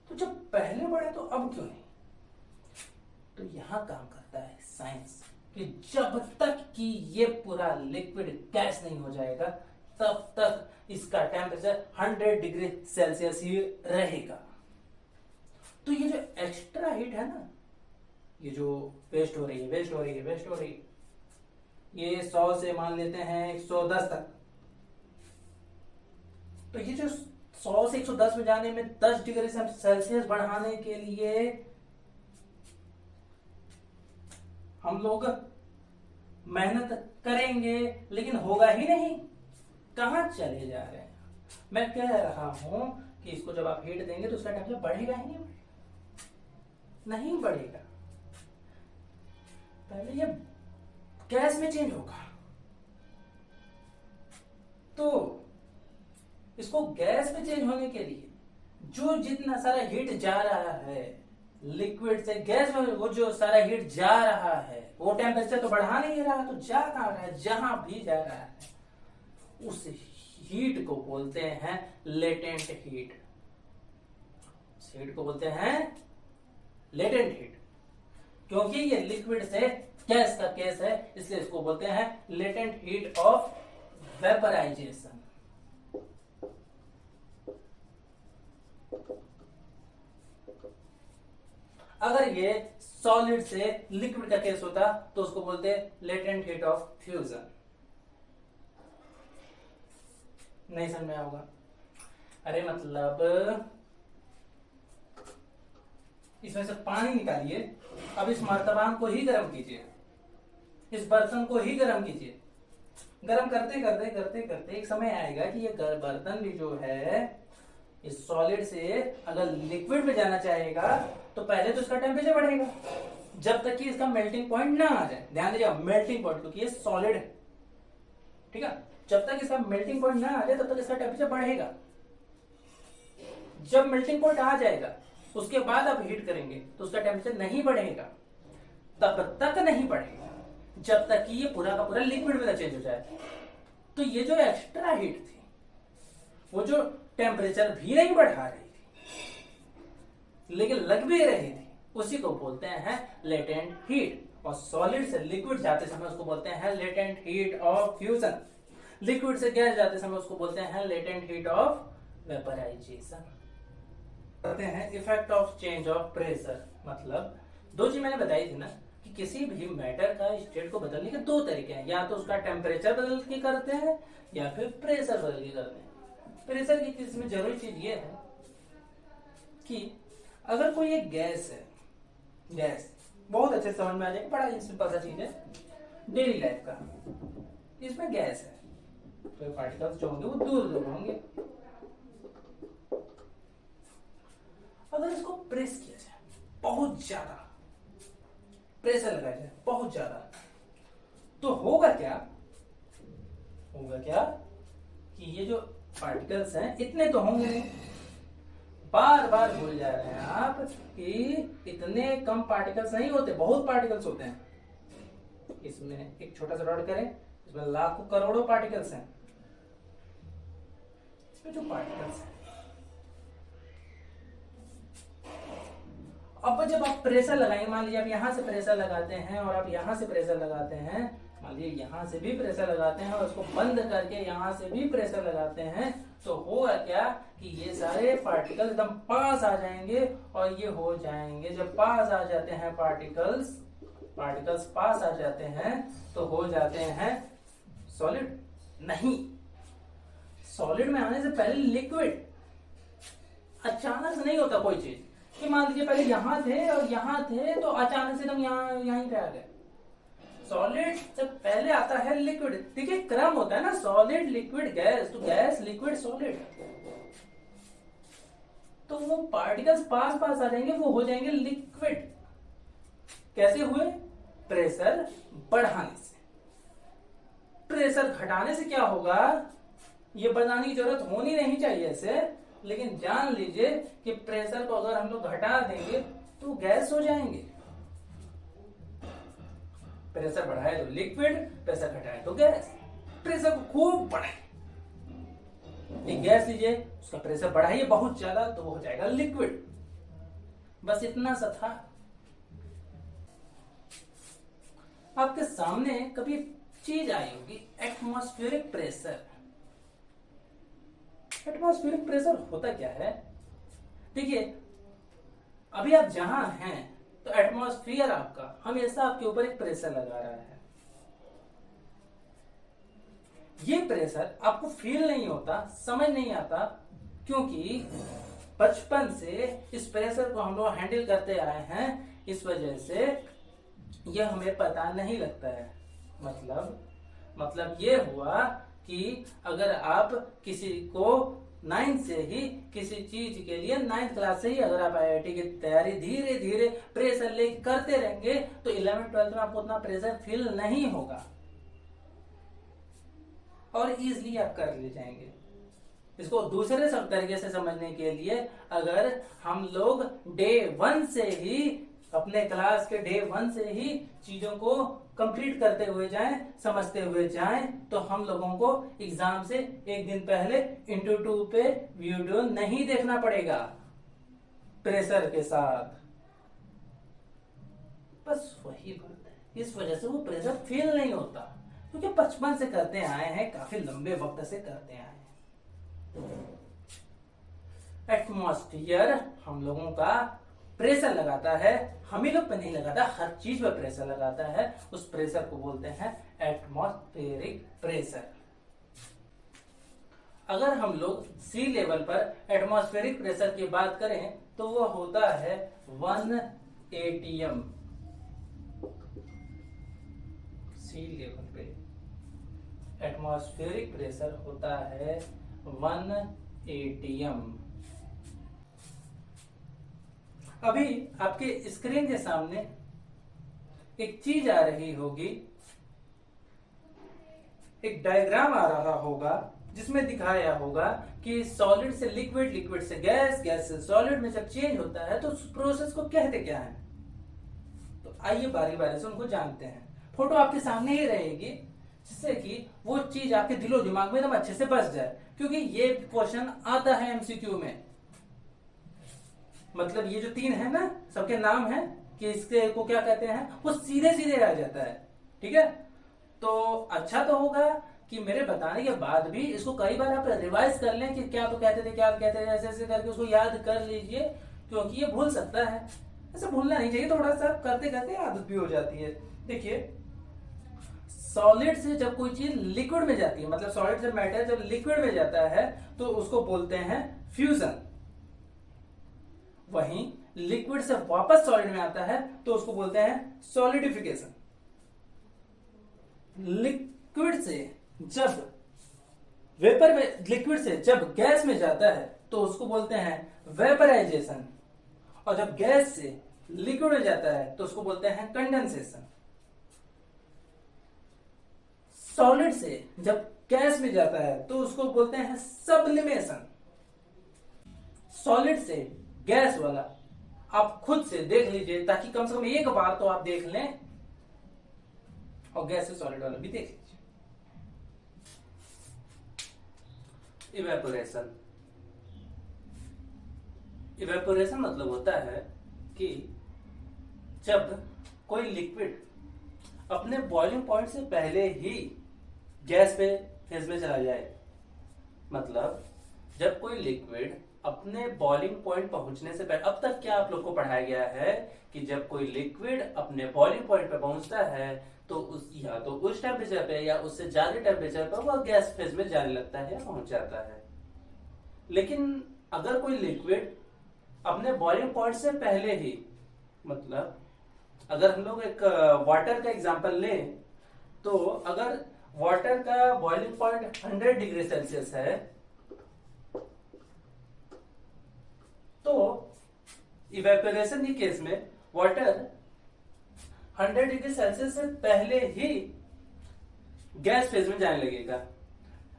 तो जब पहले बढ़े तो अब क्यों नहीं? तो यहां काम करता है साइंस कि जब तक कि ये पूरा लिक्विड गैस नहीं हो जाएगा, तब तक इसका टेम्परेचर 100 डिग्री सेल्सियस ही रहेगा। तो ये जो एक्स्ट्रा हीट है ना, ये जो वेस्ट हो रही है, ये 100 से मान लेते हैं 110 तक। तो ये जो 100 से 110 में जाने में 10 डिग्री सेल्सियस बढ़ाने के लिए हम लोग मेहनत करेंगे, लेकिन होगा ही नहीं। कहां चले जा रहे हैं? मैं कह रहा हूं कि इसको जब आप हीट देंगे तो उसका टेम्परेचर बढ़ेगा ही नहीं बढ़ेगा। पहले ये गैस में चेंज होगा, तो इसको गैस में चेंज होने के लिए जो जितना सारा हीट जा रहा है लिक्विड से गैस में, वो जो सारा हीट जा रहा है वो टेम्परेचर तो बढ़ा नहीं रहा, तो जा कहां रहा है? जहां भी जा रहा है उस हीट को बोलते हैं लेटेंट हीट। उस हीट को बोलते हैं लेटेंट हीट। क्योंकि ये लिक्विड से गैस का केस है, इसलिए इसको बोलते हैं लेटेंट हीट ऑफ वेपराइजेशन। अगर ये सॉलिड से लिक्विड का केस होता तो उसको बोलते हैं लेटेंट हीट ऑफ फ्यूजन। नहीं समझ में आऊंगा? अरे मतलब इसमें से पानी निकालिए, अब इस मर्तबान को ही गर्म कीजिए, इस बर्तन को ही गर्म कीजिए। गर्म करते करते करते करते एक समय आएगा कि ये बर्तन भी जो है इस सॉलिड से अगर लिक्विड में जाना चाहेगा तो पहले तो इसका टेम्परेचर बढ़ेगा, जब तक कि इसका मेल्टिंग पॉइंट ना आ जाए। ध्यान दीजिए, मेल्टिंग पॉइंट, क्योंकि ये सॉलिड है, ठीक है। जब तक इसका मेल्टिंग पॉइंट ना आ जाए तब तक इसका टेम्परेचर बढ़ेगा। जब मेल्टिंग पॉइंट आ जाएगा उसके बाद आप हीट करेंगे तो उसका टेम्परेचर नहीं बढ़ेगा, तब तक नहीं बढ़ेगा जब तक कि ये पूरा का पूरा लिक्विड में चेंज हो जाए। तो ये जो एक्स्ट्रा हीट थी वो जो टेम्परेचर भी नहीं बढ़ा रही थी लेकिन लग भी रही थी, उसी को बोलते हैं लेटेंट हीट। और सॉलिड से लिक्विड जाते समय उसको बोलते हैं latent heat of fusion. Liquid से गैस जाते समय उसको बोलते हैं लेटेंट हीट ऑफ वेपराइजेशन। कहते हैं effect of change of pressure. मतलब दो चीज मैंने बताई थी ना कि किसी भी मैटर का स्टेट को बदलने के दो तरीके हैं, या तो उसका टेम्परेचर बदल के करते हैं या फिर प्रेशर बदल के करते हैं। प्रेशर की केस में जरूरी चीज ये है कि अगर कोई एक गैस है, गैस बहुत अच्छे समझ में आ जाएगा, बड़ा सिंपल सा चीज है डेली लाइफ का। इसमें गैस है तो पार्टिकल्स जो होंगे वो दूर दूर होंगे। अगर इसको प्रेस किया जाए, बहुत ज्यादा प्रेशर लगाया जाए बहुत ज्यादा, तो होगा क्या? होगा क्या कि ये जो पार्टिकल्स हैं इतने तो होंगे नहीं। बार बार भूल जा रहे हैं आप कि इतने कम पार्टिकल्स नहीं होते, बहुत पार्टिकल्स होते हैं। इसमें एक छोटा सा डॉट करें, इसमें लाखों करोड़ों पार्टिकल्स हैं। इसमें जो पार्टिकल्स हैं, अब जब आप प्रेशर लगाएंगे, मान लीजिए आप यहां से प्रेशर लगाते हैं और आप यहां से प्रेशर लगाते हैं, मान लीजिए यहां से भी प्रेशर लगाते हैं और उसको बंद करके यहां से भी प्रेशर लगाते हैं, तो होगा क्या कि ये सारे पार्टिकल एकदम पास आ जाएंगे और ये हो जाएंगे। जब पास आ जाते हैं पार्टिकल्स पास आ जाते हैं तो हो जाते हैं सॉलिड। नहीं, सॉलिड में आने से पहले लिक्विड। अचानक से नहीं होता कोई चीज कि मान लीजिए पहले यहां थे और यहां थे तो अचानक से एकदम यहीं पे आ गए। सॉलिड से पहले आता है लिक्विड। देखिए क्रम होता है ना, सॉलिड लिक्विड गैस, तो गैस लिक्विड सॉलिड। तो वो पार्टिकल्स पास पास आ जाएंगे, वो हो जाएंगे लिक्विड। कैसे हुए? प्रेशर बढ़ाने से। प्रेशर घटाने से क्या होगा, ये बताने की जरूरत होनी नहीं चाहिए ऐसे, लेकिन जान लीजिए कि प्रेशर को अगर हम लोग घटा देंगे तो गैस हो जाएंगे। प्रेशर बढ़ाए तो लिक्विड, प्रेशर घटाए तो गैस। प्रेशर को खूब बढ़ाए, एक गैस लीजिए, उसका प्रेशर बढ़ाइए बहुत ज्यादा तो वो हो जाएगा लिक्विड। बस इतना सा था। आपके सामने कभी चीज आई होगी एटमॉस्फेरिक प्रेशर। एटमॉस्फेरिक प्रेशर होता क्या है? देखिए, अभी आप जहां हैं तो एटमॉस्फेयर आपका हमेशा आपके ऊपर एक प्रेशर लगा रहा है। ये प्रेशर आपको फील नहीं होता, समझ नहीं आता, क्योंकि बचपन से इस प्रेशर को हम लोग हैंडल करते आए हैं। इस वजह से ये हमें पता नहीं लगता है। मतलब ये हुआ कि अगर आप किसी को 9th से ही किसी चीज के लिए 9th क्लास से ही अगर आप IIT की तैयारी धीरे धीरे प्रेशर ले करते रहेंगे तो 11th 12th में आपको उतना प्रेशर फील नहीं होगा और इजीली आप कर ले जाएंगे। इसको दूसरे सब तरीके से समझने के लिए अगर हम लोग डे 1 से ही अपने क्लास के डे 1 से ही चीजों को कंप्लीट करते हुए जाएं, समझते हुए जाएं, तो हम लोगों को एग्जाम से एक दिन पहले इंटू 2 पे वीडियो नहीं देखना पड़ेगा प्रेशर के साथ। बस वही बात है, इस वजह से वो प्रेशर फील नहीं होता, क्योंकि बचपन से करते आए हैं, काफी लंबे वक्त से करते आए हैं। एटमॉस्फेयर हम लोगों का प्रेशर लगाता है, हम ही लोग पे नहीं लगाता, हर चीज पे प्रेशर लगाता है। उस प्रेशर को बोलते हैं एटमॉस्फेरिक प्रेशर। अगर हम लोग सी लेवल पर एटमॉस्फेरिक प्रेशर की बात करें तो वो होता है 1 atm। सी लेवल पे एटमॉस्फेरिक प्रेशर होता है 1 atm। अभी आपके स्क्रीन के सामने एक चीज आ रही होगी, एक डायग्राम आ रहा होगा जिसमें दिखाया होगा कि सॉलिड से लिक्विड, लिक्विड से गैस, गैस से सॉलिड में जब चेंज होता है तो उस प्रोसेस को कहते क्या है। तो आइए बारी बारी से उनको जानते हैं। फोटो आपके सामने ही रहेगी जिससे कि वो चीज आपके दिलो दिमाग में एकदम अच्छे से बस जाए, क्योंकि ये क्वेश्चन आता है एमसीक्यू में। मतलब ये जो 3 है ना, सबके नाम है कि इसके को क्या कहते हैं, वो सीधे सीधे आ जाता है। ठीक है, तो अच्छा तो होगा कि मेरे बताने के बाद भी इसको कई बार आप रिवाइज कर लें कि क्या तो कहते थे, क्या कहते थे, ऐसे ऐसे करके उसको याद कर लीजिए, क्योंकि ये भूल सकता है। ऐसे भूलना नहीं चाहिए, थोड़ा सा करते करते आदत भी हो जाती है। देखिए, सॉलिड से जब कोई चीज लिक्विड में जाती है, मतलब सॉलिड से मैटर जब लिक्विड में जाता है तो उसको बोलते हैं फ्यूजन। वहीं लिक्विड से वापस सॉलिड में आता है तो उसको बोलते हैं सॉलिडिफिकेशन। लिक्विड से जब वेपर में, लिक्विड से जब गैस में जाता है तो उसको बोलते हैं वेपराइजेशन, और जब गैस से लिक्विड में जाता है तो उसको बोलते हैं कंडेंसेशन। सॉलिड से जब गैस में जाता है तो उसको बोलते हैं सब्लिमेशन। सॉलिड से गैस वाला आप खुद से देख लीजिए, ताकि कम से कम एक बार तो आप देख लें, और गैस से सॉलिड वाला भी देख लीजिए। इवेपोरेशन। इवेपोरेशन मतलब होता है कि जब कोई लिक्विड अपने बॉइलिंग पॉइंट से पहले ही गैस पे फेज में चला जाए, मतलब जब कोई लिक्विड अपने बॉइलिंग पॉइंट पहुंचने से पहले, अब तक क्या आप लोग को पढ़ाया गया है कि जब कोई लिक्विड अपने बॉइलिंग पॉइंट पे पहुंचता है तो या तो उस टेम्परेचर पे या उससे ज्यादा टेम्परेचर पर वह गैस फेज में जाने लगता है या पहुंच जाता है। लेकिन अगर कोई लिक्विड अपने बॉइलिंग पॉइंट से पहले ही, मतलब अगर हम लोग एक वाटर का एग्जांपल लें, तो अगर वाटर का बॉइलिंग पॉइंट 100 डिग्री सेल्सियस है तो इवेपोरेशन के केस में वाटर 100 डिग्री सेल्सियस से पहले ही गैस फेज में जाने लगेगा,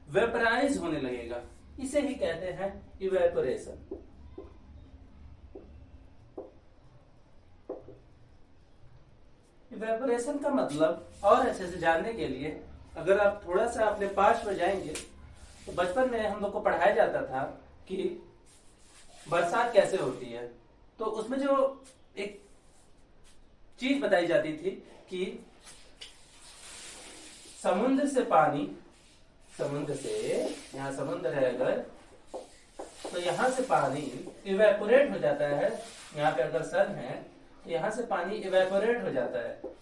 वेपराइज होने लगेगा। इसे ही कहते हैं इवेपोरेशन। इवेपोरेशन का मतलब और अच्छे से जानने के लिए अगर आप थोड़ा सा अपने पास में जाएंगे तो बचपन में हम लोग को पढ़ाया जाता था कि बरसात कैसे होती है। तो उसमें जो एक चीज बताई जाती थी कि समुद्र से पानी, समुद्र से, यहां समुद्र है अगर, तो यहां से पानी इवेपोरेट हो जाता है। यहाँ पे अगर सन है तो यहां से पानी इवेपोरेट हो जाता है।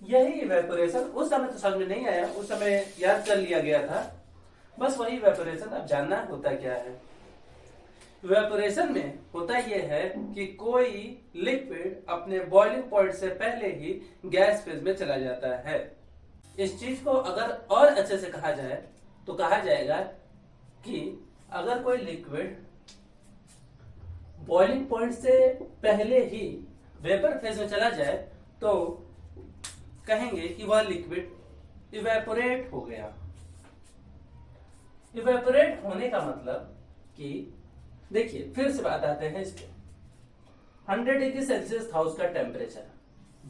यही इवेपोरेशन उस समय तो समझ में नहीं आया, उस समय याद कर लिया गया था, बस वही इवेपोरेशन। अब जानना होता क्या है। इवेपोरेशन में होता यह है कि कोई लिक्विड अपने बॉइलिंग पॉइंट से पहले ही गैस फेज में चला जाता है। इस चीज को अगर और अच्छे से कहा जाए तो कहा जाएगा कि अगर कोई लिक्विड बॉइलिंग पॉइंट से पहले ही वेपर फेज में चला जाए तो कहेंगे कि वह लिक्विड इवेपोरेट हो गया। इवेपोरेट होने का मतलब कि देखिए फिर से बात आते हैं इस पे। 100 डिग्री सेल्सियस था उसका टेम्परेचर,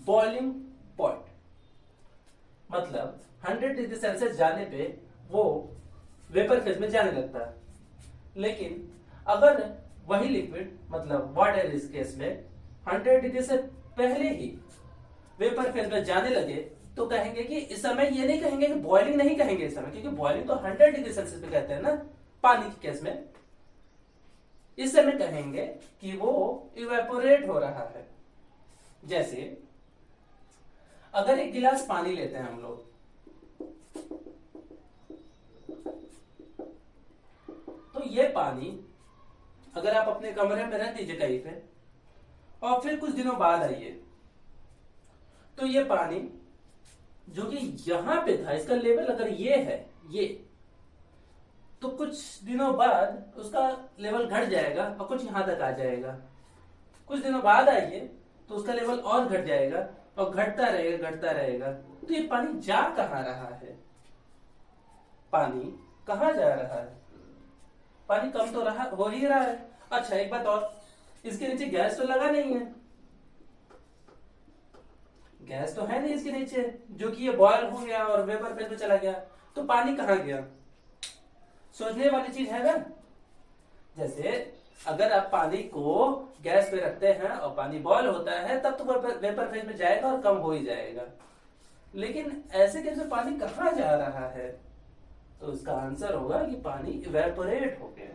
बॉइलिंग पॉइंट, मतलब 100 डिग्री सेल्सियस जाने पे वो वेपर फेज में जाने लगता है। लेकिन अगर वही लिक्विड मतलब वाटर इस केस में 100 डिग्री से पहले ही वेपर फेज में जाने लगे तो कहेंगे कि इस समय ये नहीं कहेंगे कि बॉइलिंग नहीं कहेंगे इस समय, क्योंकि बॉइलिंग तो 100 डिग्री सेल्सियस पे कहते हैं ना पानी के केस में। इस समय कहेंगे कि वो इवेपोरेट हो रहा है। जैसे अगर एक गिलास पानी लेते हैं हम लोग, तो ये पानी अगर आप अपने कमरे में रख दीजिए कहीं पे और फिर कुछ दिनों बाद आइए तो ये पानी जो कि यहां पे था, इसका लेवल अगर ये है ये, तो कुछ दिनों बाद उसका लेवल घट जाएगा और कुछ यहां तक आ जाएगा। कुछ दिनों बाद आइए तो उसका लेवल और घट जाएगा और घटता रहेगा। तो ये पानी जा कहां रहा है? पानी कहां जा रहा है? पानी कम तो रहा हो ही रहा है। अच्छा एक बात और, इसके नीचे गैस तो लगा नहीं है, गैस तो है नहीं इसके नीचे जो कि ये बॉयल हो गया और वेपर फेज में चला गया, तो पानी कहां गया? सोचने वाली चीज है ना। जैसे अगर आप पानी को गैस पे रखते हैं और पानी बॉयल होता है तब तो वेपर फेज में जाएगा और कम हो ही जाएगा, लेकिन ऐसे कैसे पानी कहां जा रहा है? तो इसका आंसर होगा कि पानी इवेपोरेट हो गया।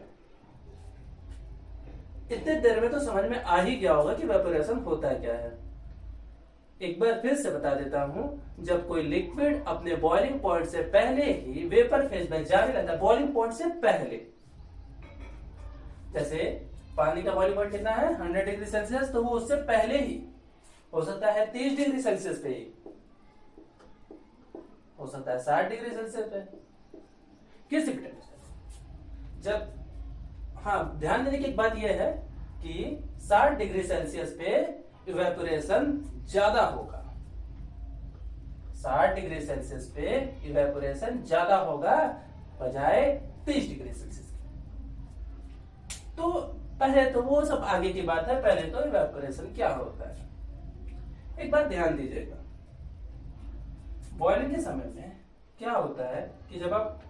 इतने देर में तो समझ में आ ही गया होगा कि इवेपोरेशन होता क्या है। एक बार फिर से बता देता हूं, जब कोई लिक्विड अपने बॉइलिंग पॉइंट से पहले ही वेपर फेज में जाने लगता है, बॉइलिंग पॉइंट से पहले, जैसे पानी का बॉइलिंग पॉइंट कितना है 100 डिग्री सेल्सियस, तो वो उससे पहले ही हो सकता है 30 डिग्री सेल्सियस पे ही, हो सकता है 60 डिग्री सेल्सियस पे, किसी भी टेम्परेचर। जब हाँ ध्यान देने की एक बात यह है कि 60 डिग्री सेल्सियस पे इवेपोरेशन ज्यादा होगा, 60 डिग्री सेल्सियस पे इवेपोरेशन ज्यादा होगा बजाय 30 डिग्री सेल्सियस के। तो पहले तो वो सब आगे की बात है, पहले तो इवेपोरेशन क्या होता है एक बात ध्यान दीजिएगा। बॉइलिंग के समय में क्या होता है कि जब आप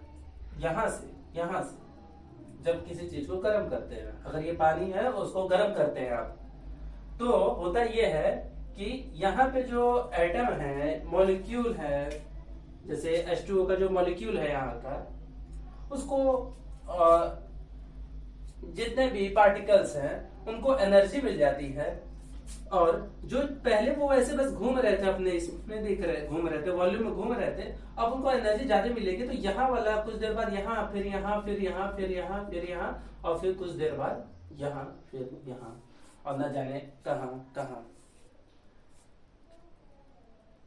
यहां से जब किसी चीज को गर्म करते हैं, अगर ये पानी है उसको गर्म करते हैं आप, तो होता ये है कि यहाँ पे जो एटम है, मॉलिक्यूल है, जैसे H2O का जो मॉलिक्यूल है यहाँ का, उसको जितने भी पार्टिकल्स हैं उनको एनर्जी मिल जाती है। और जो पहले वो ऐसे बस घूम रहे थे अपने इसमें घूम रहे थे, वॉल्यूम में घूम रहे थे, अब उनको एनर्जी ज्यादा मिलेगी, तो यहाँ वाला कुछ देर बाद यहाँ, फिर यहाँ, फिर यहाँ, फिर यहाँ, फिर यहाँ, और फिर कुछ देर बाद यहाँ, फिर यहाँ, और न जाने कहां कहां।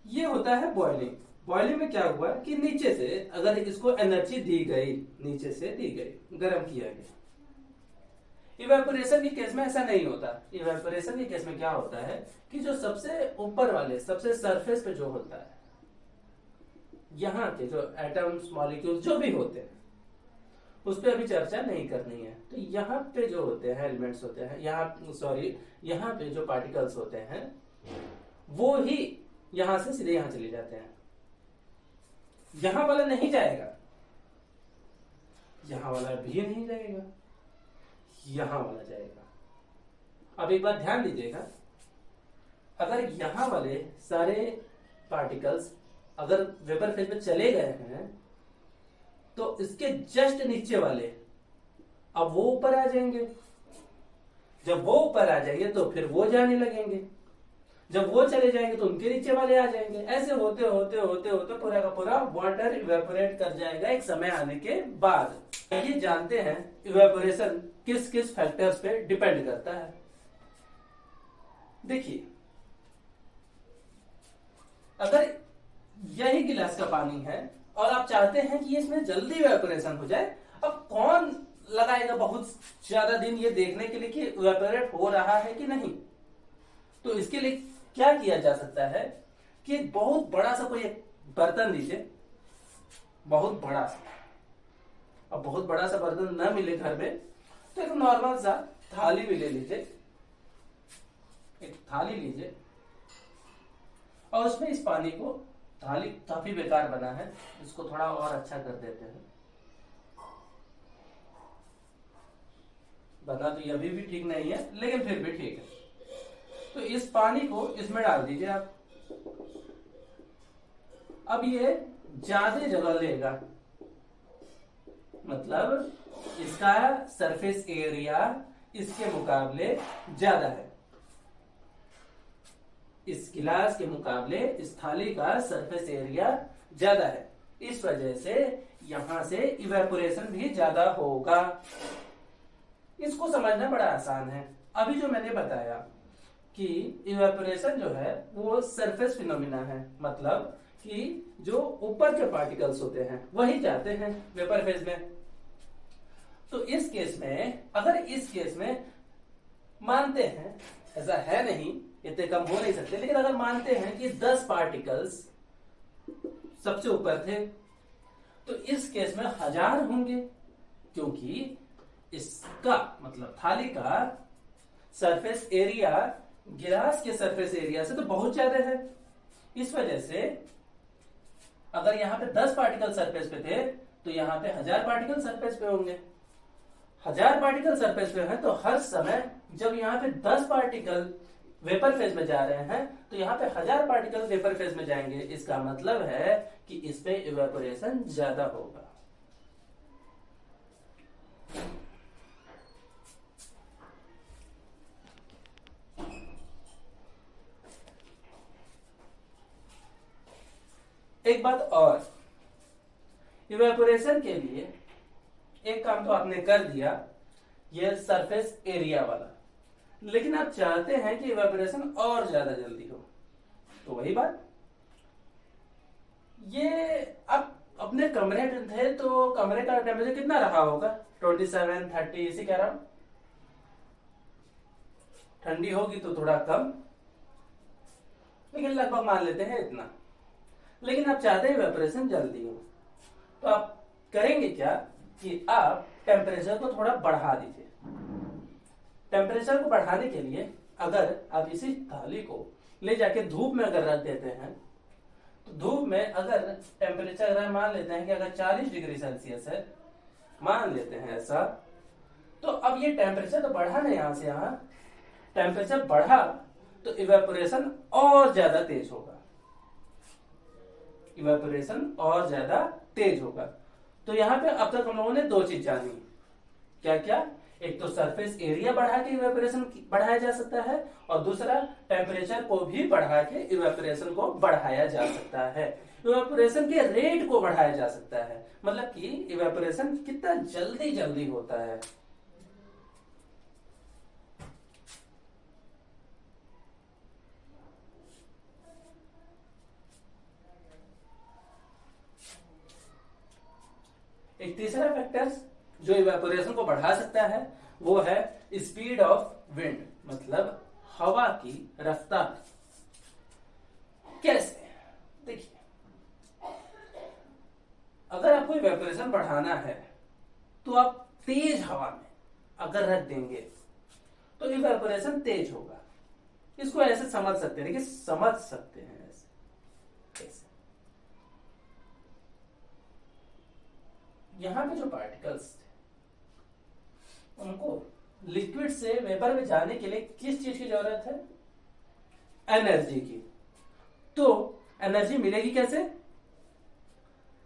ये होता है बॉइलिंग। बॉइलिंग में क्या हुआ कि नीचे से अगर इसको एनर्जी दी गई, नीचे से दी गई, गर्म किया गया। इवेपोरेशन के केस में ऐसा नहीं होता। इवेपोरेशन के केस में क्या होता है कि जो सबसे ऊपर वाले, सबसे सरफेस पे जो होता है, यहाँ के जो एटम्स, मॉलिक्यूल्स जो भी होते हैं, उस पर अभी चर्चा नहीं करनी है। तो यहाँ पे जो होते हैं एलिमेंट्स होते हैं, यहाँ पे जो पार्टिकल्स होते हैं वो ही यहां से सीधे यहां चले जाते हैं। यहां वाला नहीं जाएगा, यहां वाला भी नहीं जाएगा, यहां वाला जाएगा। अब एक बात ध्यान दीजिएगा, अगर यहां वाले सारे पार्टिकल्स अगर वेपर फेज में चले गए हैं तो इसके जस्ट नीचे वाले अब वो ऊपर आ जाएंगे, जब वो ऊपर आ जाएंगे तो फिर वो जाने लगेंगे, जब वो चले जाएंगे तो उनके नीचे वाले आ जाएंगे। ऐसे होते होते होते होते पूरा का पूरा वाटर इवेपोरेट कर जाएगा एक समय आने के बाद। ये जानते हैं इवेपोरेशन किस किस फैक्टर्स पे डिपेंड करता है। देखिए, अगर यही गिलास का पानी है और आप चाहते हैं कि इसमें जल्दी इवेपोरेशन हो जाए, अब कौन लगाएगा बहुत ज्यादा दिन ये देखने के लिए कि इवेपोरेट हो रहा है कि नहीं? तो इसके लिए क्या किया जा सकता है कि बहुत बड़ा सा कोई एक बर्तन लीजिए, बहुत बड़ा सा। अब बहुत बड़ा सा बर्तन न मिले घर में तो एक नॉर्मल सा थाली भी ले लीजिए, एक थाली लीजिए और उसमें इस पानी को, थाली काफी बेकार बना है, इसको थोड़ा और अच्छा कर देते हैं। बना तो अभी भी ठीक नहीं है लेकिन फिर भी ठीक है। तो इस पानी को इसमें डाल दीजिए आप। अब ये ज्यादा जगह लेगा, मतलब इसका सरफेस एरिया इसके मुकाबले ज्यादा है, इस गिलास के मुकाबले इस थाली का सरफेस एरिया ज्यादा है। इस वजह से यहां से इवेपोरेशन भी ज्यादा होगा। इसको समझना बड़ा आसान है। अभी जो मैंने बताया कि इवेपोरेशन जो है वो सरफेस फिनोमिना है, मतलब कि जो ऊपर के पार्टिकल्स होते हैं वही जाते हैं वेपर फेज में। तो इस केस में, अगर इस केस में मानते हैं, ऐसा है नहीं, इतने कम हो नहीं सकते, लेकिन अगर मानते हैं कि 10 पार्टिकल्स सबसे ऊपर थे, तो इस केस में 1000 होंगे, क्योंकि इसका मतलब थाली का सरफेस एरिया गिलास के सरफेस एरिया से तो बहुत ज्यादा है। इस वजह से अगर यहाँ पे 10 पार्टिकल सरफेस पे थे तो यहाँ पे 1000 पार्टिकल सरफेस पे होंगे। 1000 पार्टिकल सरफेस पे है तो हर समय जब यहाँ पे 10 पार्टिकल वेपर फेज में जा रहे हैं तो यहाँ पे 1000 पार्टिकल वेपर फेज में जाएंगे। इसका मतलब है कि इस पे इवेपोरेशन ज्यादा होगा। एक बात और, इवेपोरेशन के लिए एक काम तो आपने कर दिया, ये सरफेस एरिया वाला, लेकिन आप चाहते हैं कि इवेपोरेशन और ज्यादा जल्दी हो, तो वही बात, ये आप अपने कमरे में थे तो कमरे का टेम्परेचर कितना रहा होगा? 27, 30 इसी कह रहा हूं। ठंडी होगी तो थोड़ा कम, लेकिन लगभग मान लेते हैं इतना। लेकिन आप चाहते हैं इवेपोरेशन जल्दी हो, तो आप करेंगे क्या कि आप टेम्परेचर को थोड़ा बढ़ा दीजिए। टेम्परेचर को बढ़ाने के लिए अगर आप इसी थाली को ले जाके धूप में अगर रख देते हैं, तो धूप में अगर टेम्परेचर अगर मान लेते हैं कि अगर 40 डिग्री सेल्सियस है, मान लेते हैं ऐसा, तो अब ये टेम्परेचर तो बढ़ा ना, यहां से यहां टेम्परेचर बढ़ा तो इवेपोरेशन और ज्यादा तेज होगा, इवेपोरेशन और ज्यादा तेज होगा। तो यहाँ पे अब तक हम लोगों ने 2 चीज जानी, क्या क्या? एक तो सरफेस एरिया बढ़ा के इवेपोरेशन बढ़ाया जा सकता है, और दूसरा टेम्परेचर को भी बढ़ा के इवेपोरेशन को बढ़ाया जा सकता है। इवेपोरेशन के रेट को बढ़ाया जा सकता है, मतलब कि इवेपोरेशन कितना जल्दी जल्दी होता है। एक तीसरा फैक्टर जो इवेपोरेशन को बढ़ा सकता है वो है स्पीड ऑफ विंड, मतलब हवा की रफ्तार। कैसे? देखिए, अगर आपको इवेपोरेशन बढ़ाना है तो आप तेज हवा में अगर रख देंगे तो इवेपोरेशन तेज होगा। इसको ऐसे समझ सकते हैं, देखिए समझ सकते हैं ऐसे। यहां पे जो पार्टिकल्स थे उनको लिक्विड से वेपर में जाने के लिए किस चीज की जरूरत है? एनर्जी की। तो एनर्जी मिलेगी कैसे?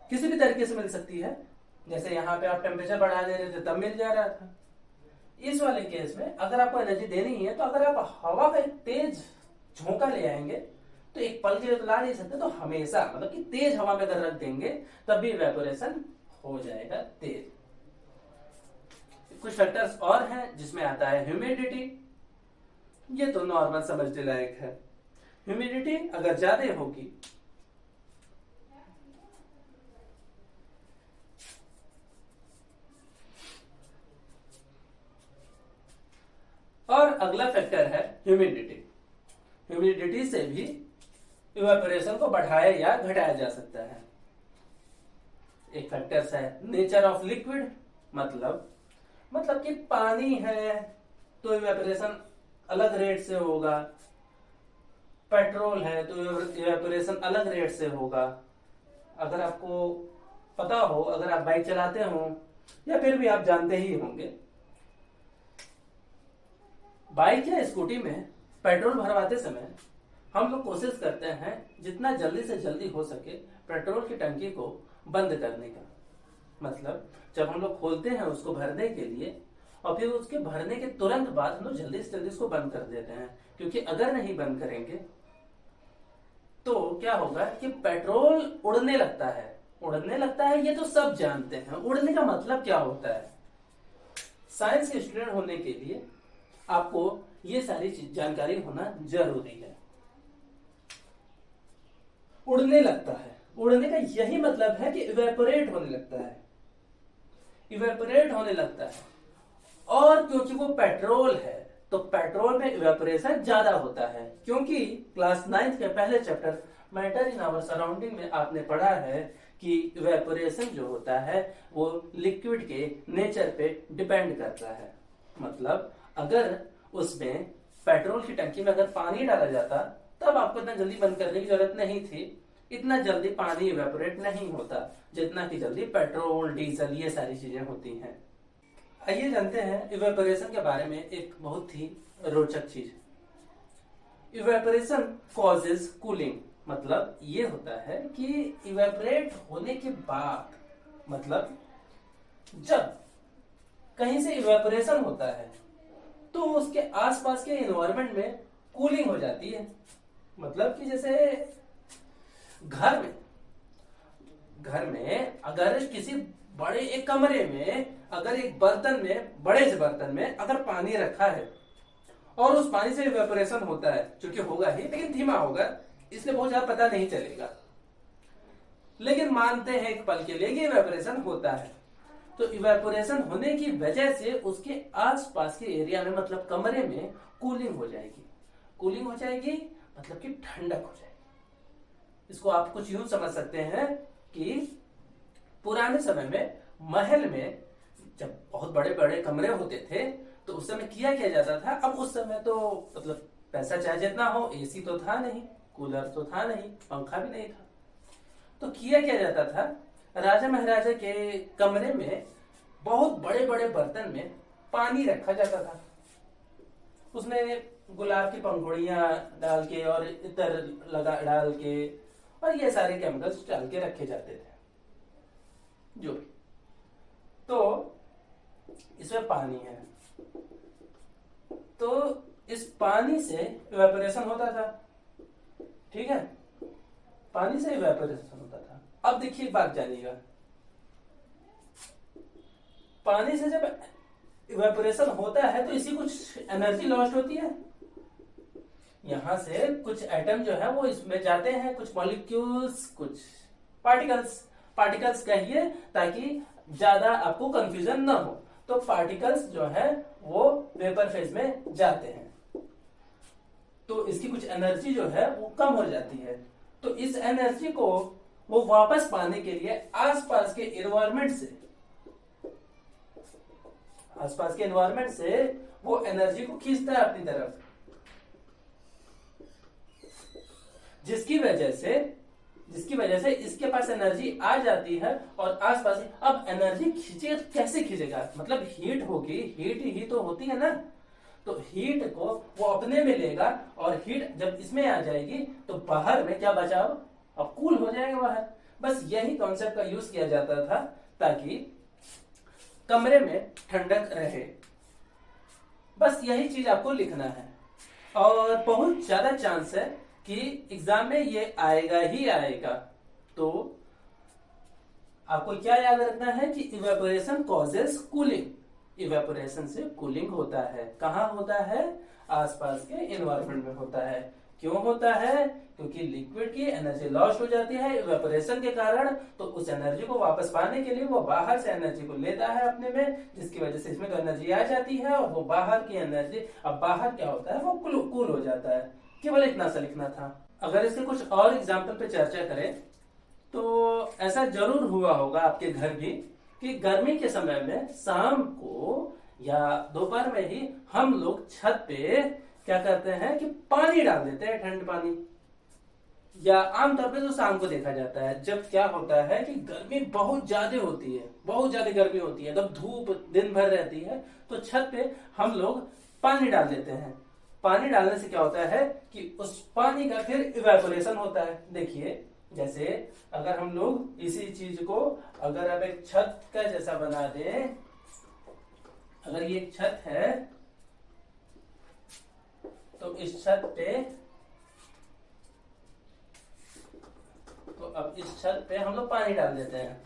किसी भी तरीके से मिल सकती है। जैसे यहां पे आप टेम्परेचर बढ़ा दे रहे थे तब मिल जा रहा था, इस वाले केस में अगर आपको एनर्जी देनी है तो अगर आप हवा का एक तेज झोंका ले आएंगे तो एक पल के लिए तो ला नहीं सकते, तो हमेशा मतलब कि तेज हवा में अगर रख देंगे तब भी इवेपोरेशन हो जाएगा तेज। कुछ फैक्टर्स और हैं जिसमें आता है ह्यूमिडिटी। ये तो नॉर्मल समझने लायक है। ह्यूमिडिटी अगर ज्यादा होगी और अगला फैक्टर है ह्यूमिडिटी। ह्यूमिडिटी से भी इवेपोरेशन को बढ़ाया या घटाया जा सकता है। एक फैक्टर्स है नेचर ऑफ लिक्विड, मतलब कि पानी है तो इवेपोरेशन अलग रेट से होगा, पेट्रोल है तो इवेपोरेशन अलग रेट से होगा। अगर आपको पता हो, अगर आप बाइक चलाते हो या फिर भी आप जानते ही होंगे, बाइक या स्कूटी में पेट्रोल भरवाते समय हम लोग कोशिश करते हैं जितना जल्दी से जल्दी हो सके पेट्रोल की टंकी को बंद करने का। मतलब जब हम लोग खोलते हैं उसको भरने के लिए और फिर उसके भरने के तुरंत बाद हम लोग जल्दी से जल्दी उसको बंद कर देते हैं, क्योंकि अगर नहीं बंद करेंगे तो क्या होगा कि पेट्रोल उड़ने लगता है। उड़ने लगता है ये तो सब जानते हैं, उड़ने का मतलब क्या होता है। साइंस के स्टूडेंट होने के लिए आपको ये सारी जानकारी होना जरूरी है। उड़ने लगता है, उड़ने का यही मतलब है कि इवेपोरेट होने लगता है, इवेपोरेट होने लगता है। और क्योंकि वो पेट्रोल है तो पेट्रोल में इवेपोरेशन ज्यादा होता है, क्योंकि क्लास 9 के पहले chapter matter in our surrounding में आपने पढ़ा है कि इवेपोरेशन जो होता है वो लिक्विड के नेचर पे डिपेंड करता है। मतलब अगर उसमें पेट्रोल की टंकी में अगर पानी डाला जाता तब आपको इतना जल्दी बंद करने की जरूरत नहीं थी। इतना जल्दी पानी इवेपोरेट नहीं होता जितना कि जल्दी पेट्रोल, डीजल, ये सारी चीजें होती हैं। आइए जानते हैं इवेपोरेशन के बारे में एक बहुत ही रोचक चीज। इवेपोरेशन कॉजेज कूलिंग, मतलब ये होता है कि इवेपोरेट होने के बाद, मतलब जब कहीं से इवेपोरेशन होता है तो उसके आसपास के एनवायरनमेंट में कूलिंग हो जाती है। मतलब कि जैसे घर में अगर किसी बड़े एक कमरे में अगर एक बर्तन में, बड़े से बर्तन में अगर पानी रखा है और उस पानी से इवेपोरेशन होता है, क्योंकि होगा ही लेकिन धीमा होगा, इसलिए बहुत ज्यादा पता नहीं चलेगा, लेकिन मानते हैं एक पल के लिए कि इवेपोरेशन होता है। तो इवेपोरेशन होने की वजह से उसके आसपास के एरिया में, मतलब कमरे में कूलिंग हो जाएगी। कूलिंग हो जाएगी मतलब कि ठंडक हो जाएगी। इसको आप कुछ यूं समझ सकते हैं कि पुराने समय में महल में जब बहुत बड़े बड़े कमरे होते थे तो उस समय किया जाता था। अब उस समय तो मतलब पैसा चाहे जितना हो, एसी तो था नहीं, कूलर तो था नहीं, पंखा भी नहीं था, तो किया जाता था राजा महाराजा के कमरे में बहुत बड़े बड़े बर्तन में पानी रखा जाता था। उसमें गुलाब की पंखुड़ियां डाल के और इतर लगा डाल के और ये सारे केमिकल्स डाल के रखे जाते थे जो। तो इसमें पानी है, तो इस पानी से इवेपोरेशन होता था, ठीक है, पानी से इवेपोरेशन होता था। अब देखिए बात जानिएगा, पानी से जब इवेपोरेशन होता है तो इसी कुछ एनर्जी लॉस्ट होती है। यहां से कुछ एटम जो है वो इसमें जाते हैं, कुछ मॉलिक्यूल्स, कुछ पार्टिकल्स कहिए ताकि ज्यादा आपको कंफ्यूजन ना हो। तो पार्टिकल्स जो है वो वेपर फेज में जाते हैं, तो इसकी कुछ एनर्जी जो है वो कम हो जाती है। तो इस एनर्जी को वो वापस पाने के लिए आसपास के एनवायरनमेंट से वो एनर्जी को खींचता है अपनी तरफ, जिसकी वजह से इसके पास एनर्जी आ जाती है और आसपास। अब एनर्जी कैसे खींचेगा, मतलब हीट होगी, हीट ही तो होती है ना, तो हीट को वो अपने में लेगा और हीट जब इसमें आ जाएगी तो बाहर में क्या बचा, अब कूल हो जाएगा बाहर। बस यही कॉन्सेप्ट का यूज किया जाता था ताकि कमरे में ठंडक रहे। बस यही चीज आपको लिखना है और बहुत ज्यादा चांस है कि एग्जाम में ये आएगा ही आएगा। तो आपको क्या याद रखना है कि इवेपोरेशन कॉजेस कूलिंग। इवेपोरेशन से कूलिंग होता है। कहाँ होता है? आसपास के एनवायरमेंट में होता है। क्यों होता है? क्योंकि लिक्विड की एनर्जी लॉस्ट हो जाती है इवेपोरेशन के कारण, तो उस एनर्जी को वापस पाने के लिए वो बाहर से एनर्जी को लेता है अपने में, जिसकी वजह से इसमें तो एनर्जी आ जाती है और वो बाहर की एनर्जी, अब बाहर क्या होता है, वो कूल हो जाता है। केवल इतना सा लिखना था। अगर इसके कुछ और एग्जाम्पल पे चर्चा करें तो ऐसा जरूर हुआ होगा आपके घर भी कि गर्मी के समय में शाम को या दोपहर में ही हम लोग छत पे क्या करते हैं कि पानी डाल देते हैं, ठंड पानी। या आमतौर पे तो शाम को देखा जाता है जब क्या होता है कि गर्मी बहुत ज्यादा होती है, बहुत ज्यादा गर्मी होती है, तब धूप दिन भर रहती है, तो छत पे हम लोग पानी डाल देते हैं। पानी डालने से क्या होता है कि उस पानी का फिर इवेपोरेशन होता है। देखिए, जैसे अगर हम लोग इसी चीज को अगर अब एक छत का जैसा बना दें, अगर ये एक छत है तो इस छत पे, तो अब इस छत पे हम लोग पानी डाल देते हैं।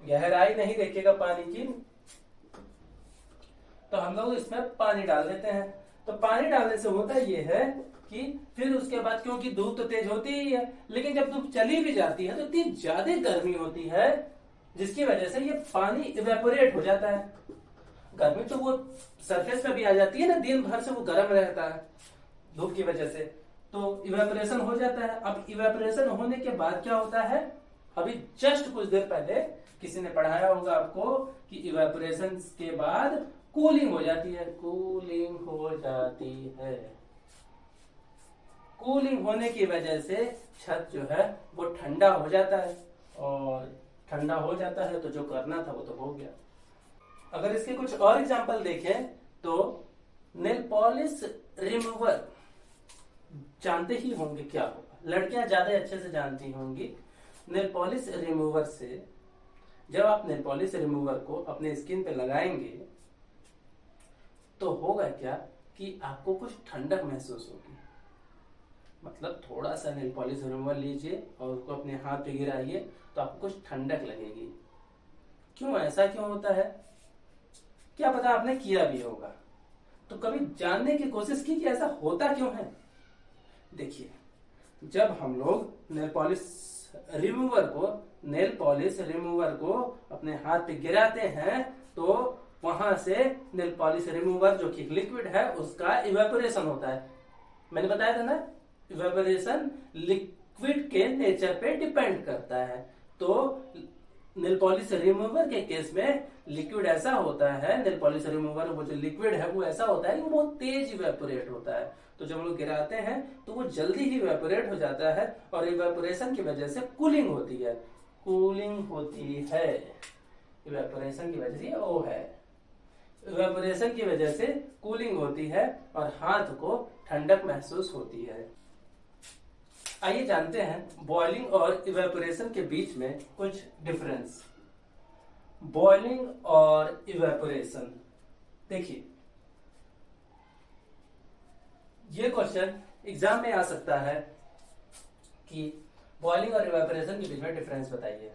गहराई नहीं देखिएगा पानी की, तो हम लोग इसमें पानी डाल देते हैं। तो पानी डालने से होता ये है कि फिर उसके बाद, क्योंकि धूप तो तेज होती ही है, लेकिन जब धूप चली भी जाती है तो इतनी ज्यादा गर्मी होती है जिसकी वजह से ये पानी इवेपोरेट हो जाता है। गर्मी तो वो सरफेस पे भी आ जाती है ना, दिन भर से वो गर्म रहता है धूप की वजह से, तो इवेपोरेशन हो जाता है। अब इवेपोरेशन होने के बाद क्या होता है, अभी जस्ट कुछ देर पहले किसी ने पढ़ाया होगा आपको कि इवेपोरेशन के बाद कूलिंग हो जाती है। कूलिंग हो जाती है। कूलिंग होने की वजह से छत जो है वो ठंडा हो जाता है, और ठंडा हो जाता है तो जो करना था वो तो हो गया। अगर इसके कुछ और एग्जांपल देखें तो नेल पॉलिश रिमूवर जानते ही होंगे क्या होगा, लड़कियां ज्यादा अच्छे से जानती होंगी। नेल पॉलिश रिमूवर से, जब आप नेल पॉलिश रिमूवर को अपने स्किन पे लगाएंगे तो होगा क्या कि आपको कुछ ठंडक महसूस होगी। मतलब थोड़ा सा नेल पॉलिश रिमूवर लीजिए और उसको अपने हाथ पे गिराइए तो आपको कुछ ठंडक लगेगी। क्यों, ऐसा क्यों होता है? क्या पता आपने किया भी होगा, तो कभी जानने की कोशिश की कि ऐसा होता क्यों है। देखिए, जब हम लोग नेल पॉलिश रिमूवर को अपने हाथ पे गिराते हैं तो वहां से नेल पॉलिश रिमूवर जो कि लिक्विड है उसका इवेपोरेशन होता है। मैंने बताया था ना, इवेपोरेशन लिक्विड के नेचर पे डिपेंड करता है। तो नेल पॉलिश रिमूवर के केस में लिक्विड ऐसा होता है, नेल पॉलिश रिमूवर वो जो लिक्विड है वो ऐसा होता है कि वो बहुत तेज इवेपोरेट होता है। तो जब हम लोग गिराते हैं तो वो जल्दी ही इवेपोरेट हो जाता है, और इवेपोरेशन की वजह से कूलिंग होती है। कूलिंग होती है इवेपोरेशन की वजह से, वो है इवेपोरेशन की वजह से कूलिंग होती है और हाथ को ठंडक महसूस होती है। आइए जानते हैं बॉइलिंग और इवेपोरेशन के बीच में कुछ डिफरेंस। बॉइलिंग और इवेपोरेशन, देखिए ये क्वेश्चन एग्जाम में आ सकता है कि बॉइलिंग और इवेपोरेशन के बीच में डिफरेंस बताइए।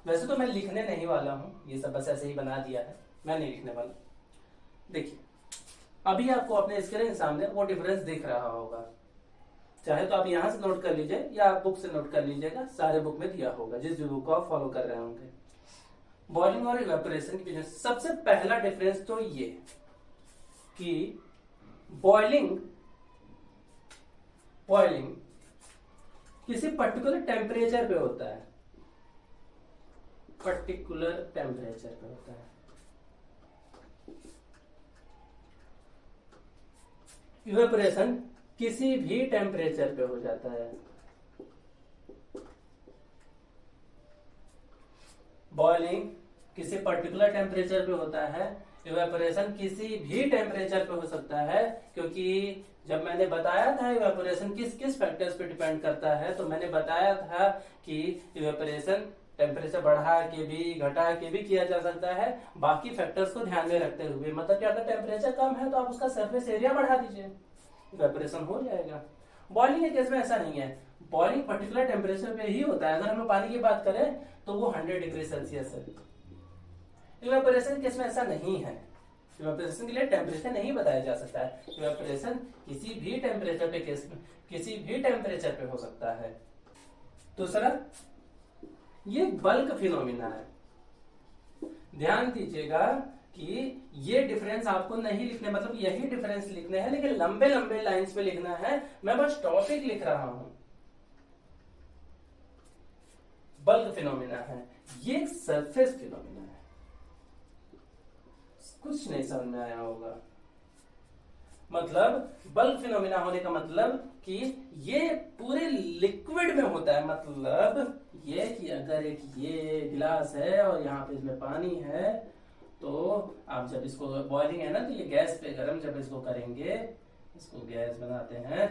वैसे तो मैं लिखने नहीं वाला हूं, ये सब बस ऐसे ही बना दिया है, मैं नहीं लिखने वाला। देखिए, अभी आपको अपने स्क्रीन सामने वो डिफरेंस दिख रहा होगा। चाहे तो आप यहां से नोट कर लीजिए या आप बुक से नोट कर लीजिएगा, सारे बुक में दिया होगा जिस बुक को आप फॉलो कर रहे होंगे। बॉइलिंग और इवेपोरेशन के बीच सबसे पहला डिफरेंस तो ये कि बॉइलिंग किसी पर्टिकुलर टेम्परेचर पे होता है, पर्टिकुलर टेम्परेचर पे होता है। इवेपोरेशन किसी भी टेम्परेचर पे हो जाता है। बॉइलिंग किसी पर्टिकुलर टेम्परेचर पे होता है, इवेपोरेशन किसी भी टेम्परेचर पे हो सकता है। क्योंकि जब मैंने बताया था इवेपोरेशन किस किस फैक्टर्स पे डिपेंड करता है, तो मैंने बताया था कि इवेपोरेशन टेम्परेचर बढ़ा के भी घटा के भी किया जा सकता है, बाकी फैक्टर्स को ध्यान में रखते हुए। मतलब कि अगर टेम्परेचर कम है तो आप उसका सरफेस एरिया बढ़ा दीजिए, इवेपोरेशन हो जाएगा। बॉइलिंग के केस में ऐसा नहीं है, बॉइलिंग पर्टिकुलर टेम्परेचर पे ही होता है। अगर हम लोग पानी की बात करें तो वो 100 डिग्री सेल्सियस है। इवेपोरेशन के केस में ऐसा नहीं है, इवेपोरेशन के लिए टेम्परेचर नहीं बताया जा सकता है। इवेपोरेशन किसी भी टेम्परेचर पे किसी भी टेम्परेचर पे हो सकता है। दूसरा, ये बल्क फिनोमिना है। ध्यान दीजिएगा कि ये डिफरेंस आपको नहीं लिखने, मतलब यही डिफरेंस लिखने हैं लेकिन लंबे लंबे लाइंस पे लिखना है। मैं बस टॉपिक लिख रहा हूं। बल्क फिनोमिना है, ये सरफेस फिनोमिना है। कुछ नहीं समझ में आया होगा। मतलब बल्क फिनोमिना होने का मतलब कि ये पूरे लिक्विड में होता है। मतलब ये कि अगर एक ये गिलास है और यहाँ पे इसमें पानी है, तो आप जब इसको बॉइलिंग है ना, तो ये गैस पे गर्म जब इसको करेंगे, इसको गैस बनाते हैं,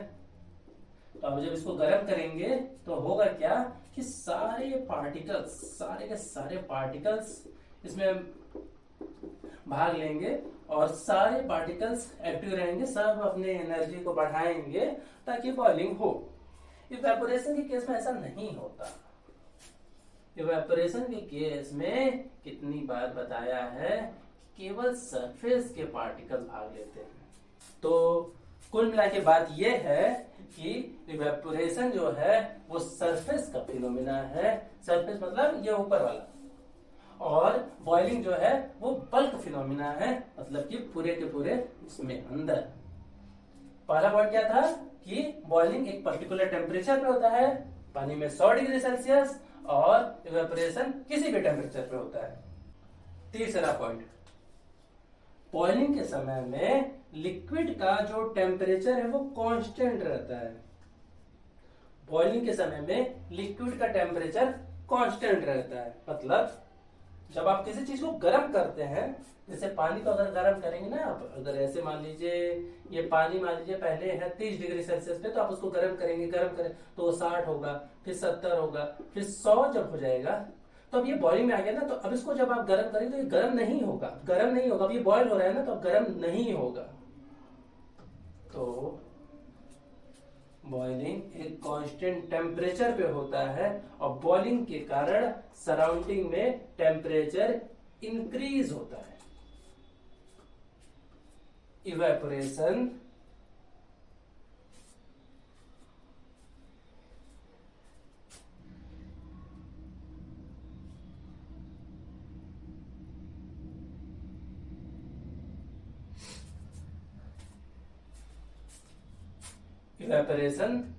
तो अब जब इसको गर्म करेंगे तो होगा क्या कि सारे के सारे पार्टिकल्स इसमें भाग लेंगे और सारे पार्टिकल्स एक्टिव रहेंगे, सब अपने एनर्जी को बढ़ाएंगे ताकि बॉइलिंग हो। इवेपोरेशन के केस में ऐसा नहीं होता। इवेपोरेशन के केस में कितनी बार बताया है कि केवल सरफेस के पार्टिकल्स भाग लेते हैं। तो कुल मिला के बात यह है कि इवेपोरेशन जो है वो सरफेस का फिनोमिना है। सरफेस मतलब ये ऊपर वाला। और बॉइलिंग जो है वो बल्क फिनोमिना है, मतलब कि पूरे के पूरे उसमें अंदर। पहला पॉइंट क्या था कि बॉइलिंग एक पर्टिकुलर टेम्परेचर पे होता है, पानी में 100 डिग्री सेल्सियस, और इवेपोरेशन किसी भी टेम्परेचर पे होता है। तीसरा पॉइंट, बॉइलिंग के समय में लिक्विड का जो टेम्परेचर है वो कांस्टेंट रहता है। बॉइलिंग के समय में लिक्विड का टेम्परेचर कांस्टेंट रहता है। मतलब जब आप किसी चीज को गर्म करते हैं, जैसे पानी को अगर गर्म करेंगे ना आप, अगर ऐसे मान लीजिए ये पानी मान लीजिए पहले है 30 डिग्री सेल्सियस पे, तो आप उसको गर्म करेंगे तो वो 60 होगा, फिर 70 होगा, फिर 100 जब हो जाएगा तो अब ये बॉइलिंग में आ गया ना। तो अब इसको जब आप गर्म करेंगे तो ये गर्म नहीं होगा। अब ये बॉयल हो रहा है ना, तो अब गर्म नहीं होगा। तो बॉइलिंग एक कांस्टेंट टेम्परेचर पे होता है और बॉइलिंग के कारण सराउंडिंग में टेम्परेचर इंक्रीज होता है। इवेपोरेशन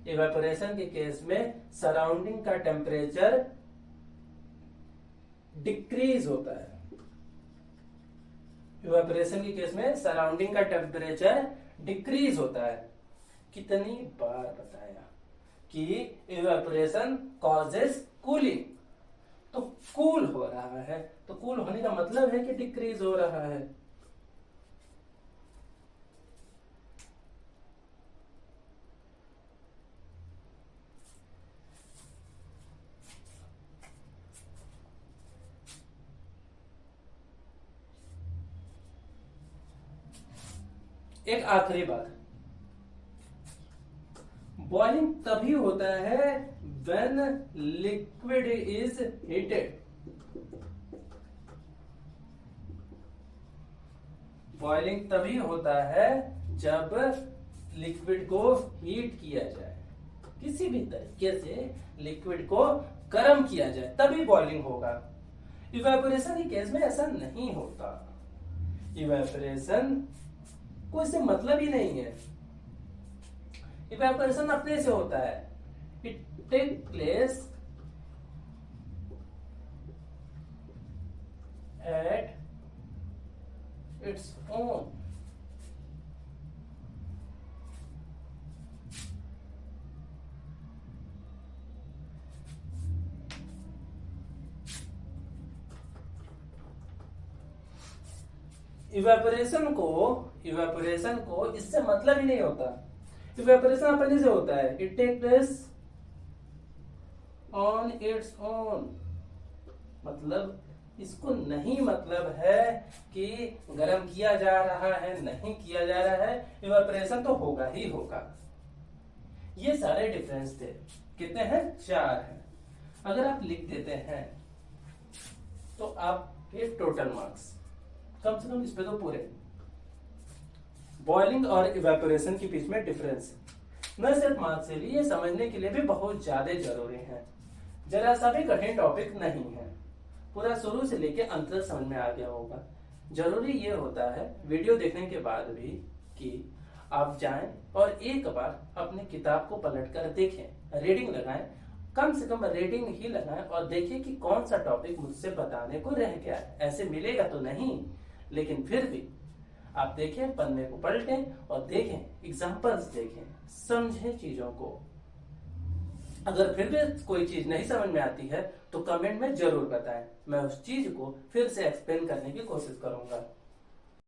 इवेपोरेशन के केस में सराउंडिंग का टेम्परेचर डिक्रीज होता है। इवेपोरेशन के केस में सराउंडिंग का टेम्परेचर डिक्रीज होता है। कितनी बार बताया कि इवेपोरेशन कॉजेस कूलिंग। तो कूल हो रहा है, तो कूल होने का मतलब है कि डिक्रीज हो रहा है। एक आखिरी बात, बॉइलिंग तभी होता है when liquid is heated. Boiling तभी होता है जब लिक्विड को हीट किया जाए, किसी भी तरीके से लिक्विड को गर्म किया जाए, तभी बॉइलिंग होगा। इवेपोरेशन के केस में ऐसा नहीं होता। इवेपोरेशन को इससे मतलब ही नहीं है। इवेपोरेशन अपने से होता है। It take place at its own. Evaporation को इससे मतलब ही नहीं होता। इवेपोरेशन अपने से होता है। It take place on its own. मतलब इसको नहीं मतलब है कि गर्म किया जा रहा है, नहीं किया जा रहा है, इवेपोरेशन तो होगा ही होगा। ये सारे डिफरेंस थे। कितने हैं? 4 हैं। अगर आप लिख देते हैं तो आपके टोटल मार्क्स कम से कम इस पे तो पूरे। बॉइलिंग और इवेपोरेशन के बीच में डिफरेंस न सिर्फ मार्क्स के लिए, ये समझने के लिए भी बहुत ज्यादा जरूरी है। जरा सा भी कठिन टॉपिक नहीं है, पूरा शुरू से लेके अंत तक समझ में आ गया होगा। जरूरी ये होता है वीडियो देखने के बाद भी कि आप जाएं और एक बार अपनी किताब को पलट कर देखें, रीडिंग लगाएं, कम से कम रीडिंग ही लगाएं और देखिए कि कौन सा टॉपिक मुझसे बताने को रह गया है। ऐसे मिलेगा तो नहीं, लेकिन फिर भी आप देखें, पन्ने को पलटें और देखें, एग्जाम्पल्स देखें, समझें चीजों को। अगर फिर भी कोई चीज नहीं समझ में आती है तो कमेंट में जरूर बताएं, मैं उस चीज को फिर से एक्सप्लेन करने की कोशिश करूंगा।